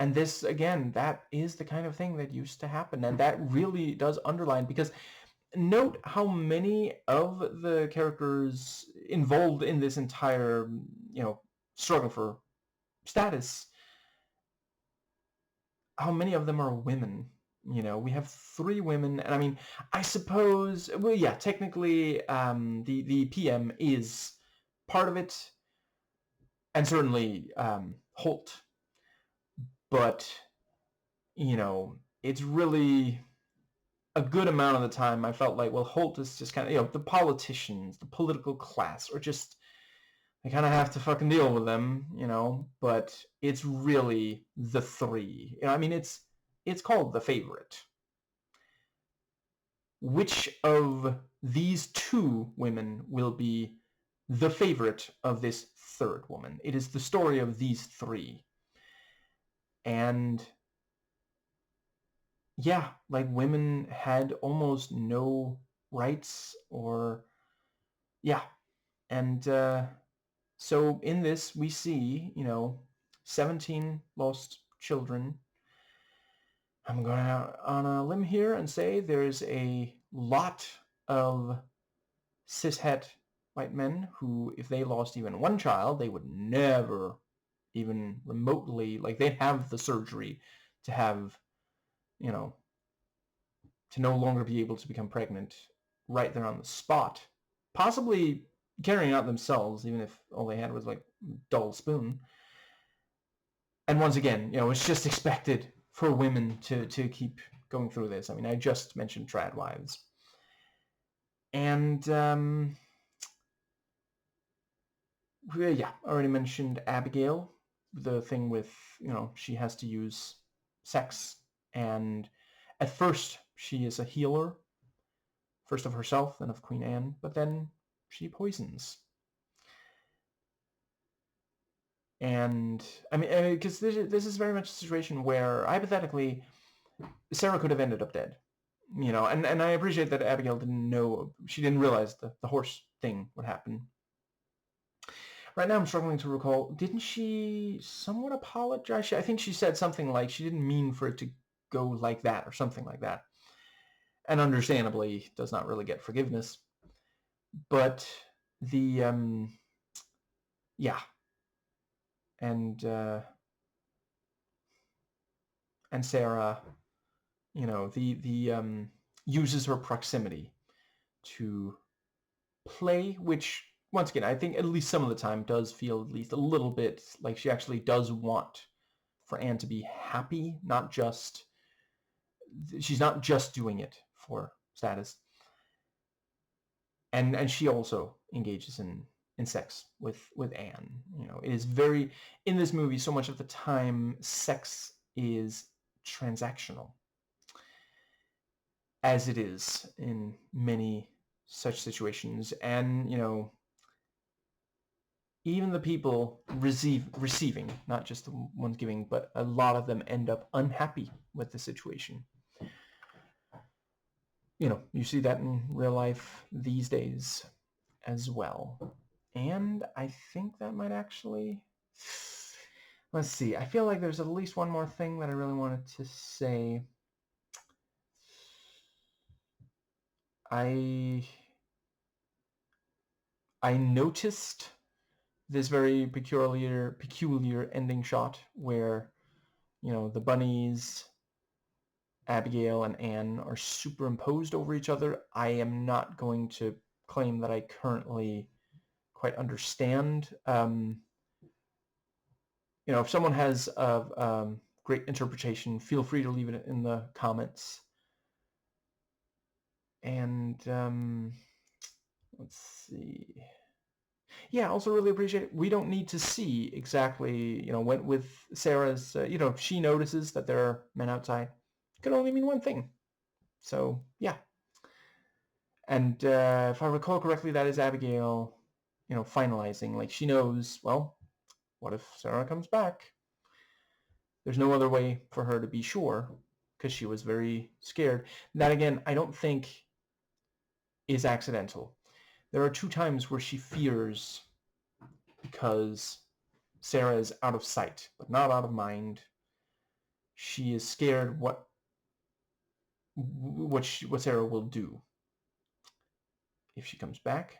And this, again, that is the kind of thing that used to happen. And that really does underline, because note how many of the characters involved in this entire, struggle for status, how many of them are women. We have 3 women, and I mean, I suppose, well, yeah, technically, the PM is part of it, and certainly Holt. But, it's really a good amount of the time I felt like, well, Holt is just kind of, the politicians, the political class, or just, I kind of have to fucking deal with them, but it's really the 3. I mean, it's called The Favorite. Which of these 2 women will be the favorite of this 3rd woman? It is the story of these 3. And yeah, like, women had almost no rights, or yeah. And so in this we see, 17 lost children. I'm going out on a limb here and say there's a lot of cishet white men who, if they lost even 1 child, they would never even remotely, like, they'd have the surgery to have, to no longer be able to become pregnant right there on the spot. Possibly carrying out themselves, even if all they had was, like, dull spoon. And once again, it's just expected for women to keep going through this. I mean, I just mentioned trad wives. And, yeah, I already mentioned Abigail. The thing with, she has to use sex. And at first, She is a healer, first of herself, then of Queen Anne, but then she poisons. And, I mean, because this is very much a situation where, hypothetically, Sarah could have ended up dead. You know, and I appreciate that Abigail didn't know, she didn't realize the horse thing would happen. Right now I'm struggling to recall, didn't she somewhat apologize? I think she said something like she didn't mean for it to go like that or something like that. And understandably does not really get forgiveness. But the, yeah. And Sarah, you know, uses her proximity to play, which, once again, I think at least some of the time does feel at least a little bit like she actually does want for Anne to be happy, not just, she's not just doing it for status. And she also engages in sex with Anne. You know, it is very, in this movie, so much of the time, sex is transactional, as it is in many such situations. And, you know, even the people receiving, not just the ones giving, but a lot of them end up unhappy with the situation. You know, you see that in real life these days as well. And I think that might actually... Let's see. I feel like there's at least one more thing that I really wanted to say. I noticed this very peculiar ending shot where, you know, the bunnies, Abigail and Anne, are superimposed over each other. I am not going to claim that I currently quite understand. You know, if someone has a great interpretation, feel free to leave it in the comments. And let's see. Yeah, also really appreciate it. We don't need to see exactly, you know, when with Sarah's, you know, she notices that there are men outside. It could only mean one thing. So, yeah. And if I recall correctly, that is Abigail, you know, finalizing. Like, she knows, well, what if Sarah comes back? There's no other way for her to be sure, because she was very scared. That, again, I don't think is accidental. There are two times where she fears because Sarah is out of sight, but not out of mind. She is scared what Sarah will do if she comes back.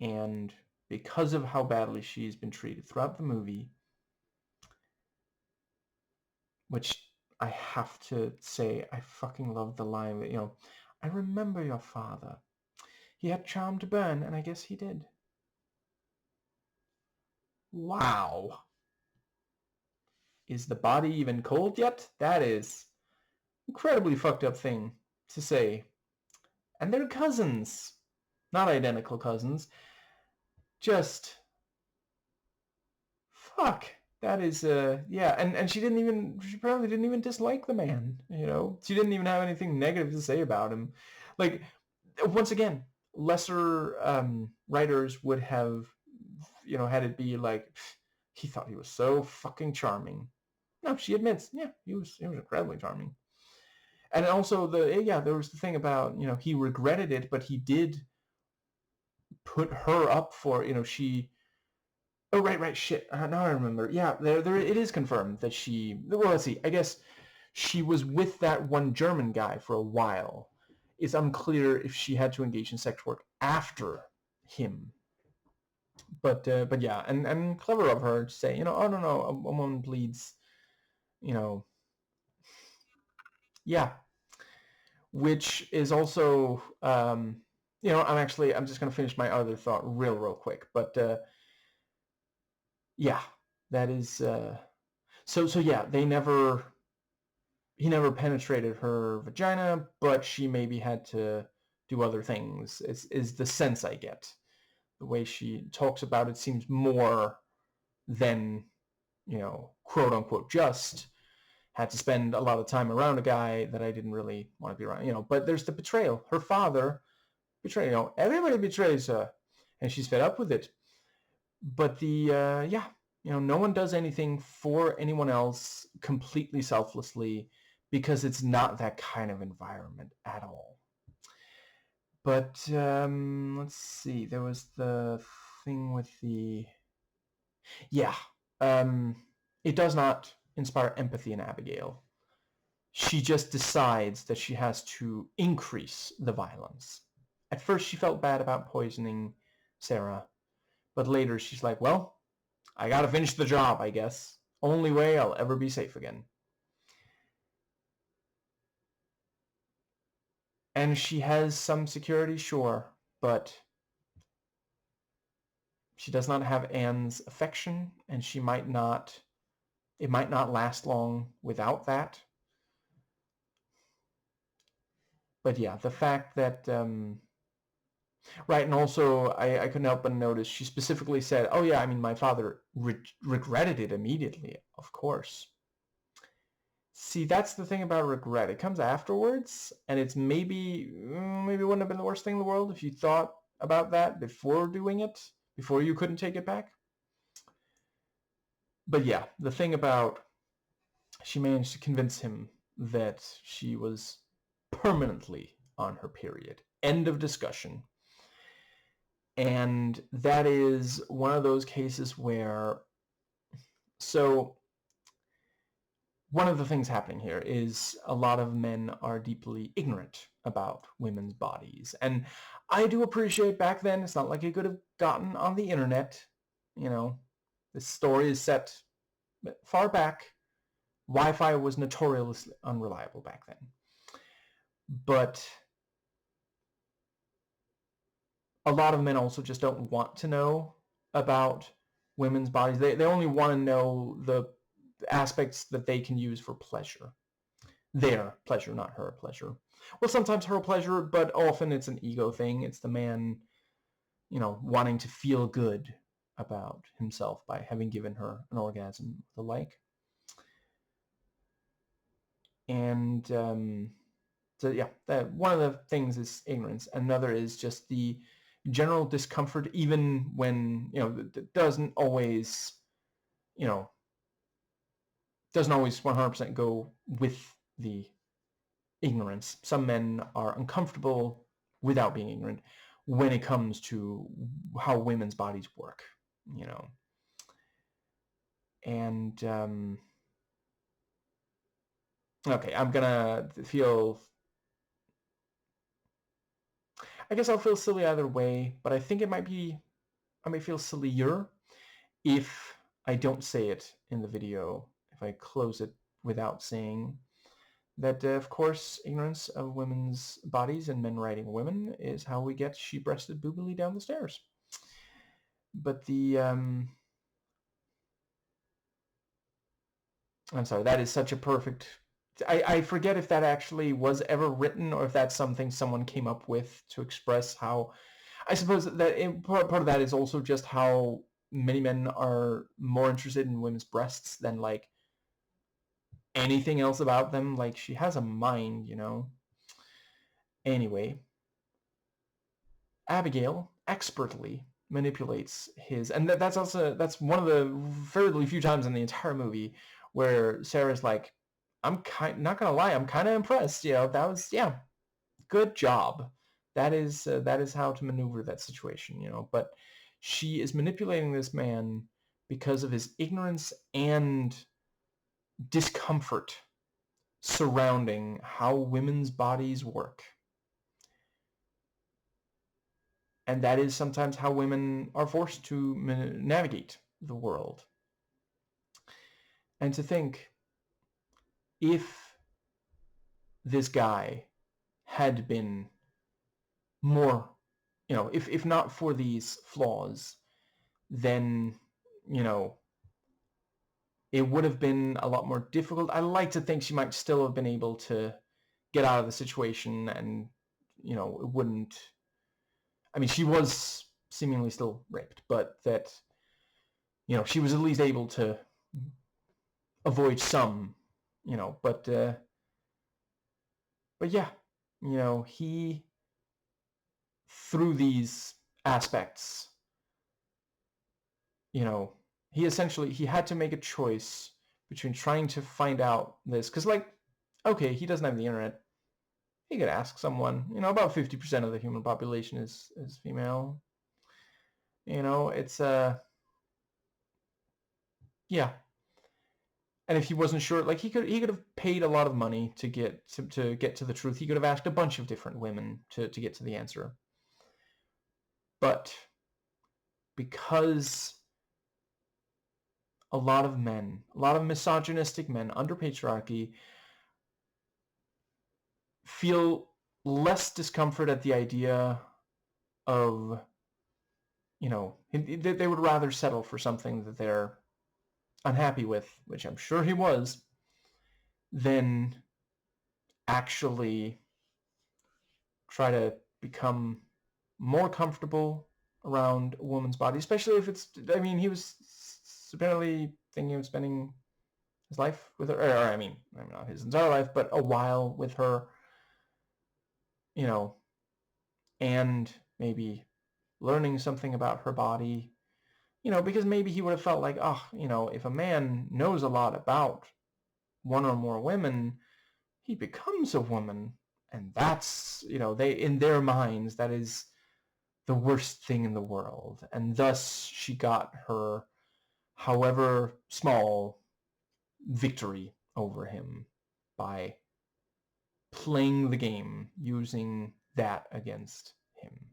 And because of how badly she's been treated throughout the movie, which I have to say, I fucking love the line that, you know, I remember your father. He had charm to burn, and I guess he did. Wow. Is the body even cold yet? That is incredibly fucked up thing to say. And they're cousins. Not identical cousins. Just... fuck. That is, yeah. And she apparently didn't even dislike the man, you know? She didn't even have anything negative to say about him. Like, once again, lesser writers would have, you know, had it be like, he thought he was so fucking charming. No, she admits, yeah, he was incredibly charming. And also there was the thing about, you know, he regretted it, but he did put her up for, you know, she... Oh, right, shit. Now I remember. Yeah, there, it is confirmed that she... Well, let's see. I guess she was with that one German guy for a while. It's unclear if she had to engage in sex work after him. But yeah, and clever of her to say, you know, oh, no, a woman bleeds, you know... Yeah. Which is also... you know, I'm just going to finish my other thought real quick. But... yeah, that is... So yeah, he never penetrated her vagina, but she maybe had to do other things, is the sense I get. The way she talks about it seems more than, you know, quote unquote just. had to spend a lot of time around a guy that I didn't really want to be around, but there's the betrayal. Her father betrayed, everybody betrays her, and she's fed up with it. But no one does anything for anyone else completely selflessly, because it's not that kind of environment at all. But let's see, there was the thing with the... Yeah, it does not inspire empathy in Abigail. She just decides that she has to increase the violence. At first she felt bad about poisoning Sarah, but later she's like, well, I gotta finish the job, I guess. Only way I'll ever be safe again. And she has some security, sure, but she does not have Anne's affection, and it might not last long without that. But yeah, the fact that... right, and also I couldn't help but notice she specifically said, oh yeah, I mean, my father regretted it immediately, of course. See, that's the thing about regret. It comes afterwards, and it's maybe wouldn't have been the worst thing in the world if you thought about that before doing it, before you couldn't take it back. But yeah, the thing about... she managed to convince him that she was permanently on her period. End of discussion. And that is one of those cases where... so one of the things happening here is a lot of men are deeply ignorant about women's bodies. And I do appreciate back then, it's not like it could have gotten on the internet. This story is set far back. Wi-Fi was notoriously unreliable back then. But a lot of men also just don't want to know about women's bodies. They only want to know the aspects that they can use for pleasure. Their pleasure, not her pleasure. Well, sometimes her pleasure, but often it's an ego thing. It's the man, wanting to feel good about himself by having given her an orgasm, the like. And so yeah, one of the things is ignorance. Another is just the general discomfort, even when, it doesn't always 100% go with the ignorance. Some men are uncomfortable without being ignorant when it comes to how women's bodies work, And okay, I'm gonna feel... I guess I'll feel silly either way, but I think I may feel sillier if I don't say it in the video, if I close it without saying that, of course, ignorance of women's bodies and men riding women is how we get she-breasted boobily down the stairs. But I'm sorry, that is such a perfect... I forget if that actually was ever written or if that's something someone came up with to express how... I suppose that part of that is also just how many men are more interested in women's breasts than, like, anything else about them. Like, she has a mind, Anyway, Abigail expertly manipulates his... and that's one of the fairly few times in the entire movie where Sarah's like, not gonna lie, I'm kind of impressed. That was, yeah, good job. That is how to maneuver that situation. But she is manipulating this man because of his ignorance and discomfort surrounding how women's bodies work. And that is sometimes how women are forced to navigate the world. And to think, if this guy had been more, if not for these flaws, then, it would have been a lot more difficult. I like to think she might still have been able to get out of the situation, and, it wouldn't... I mean, she was seemingly still raped, but that, she was at least able to avoid some you know, but yeah, you know, he, through these aspects, you know, he had to make a choice between trying to find out this, because, like, okay, he doesn't have the internet. He could ask someone. You know, about 50% of the human population is female. You know, it's yeah. And if he wasn't sure, like, he could have paid a lot of money to get to the truth. He could have asked a bunch of different women to get to the answer. But because a lot of men, a lot of misogynistic men under patriarchy, feel less discomfort at the idea of, you know, they would rather settle for something that they're unhappy with, which I'm sure he was, than actually try to become more comfortable around a woman's body, especially if it's, I mean, he was apparently thinking of spending his life with her, or I mean, not his entire life, but a while with her, you know, and maybe learning something about her body, you know, because maybe he would have felt like, oh, you know, if a man knows a lot about one or more women, he becomes a woman. And that's, you know, they, in their minds, that is the worst thing in the world. And thus she got her, however small, victory over him by playing the game, using that against him.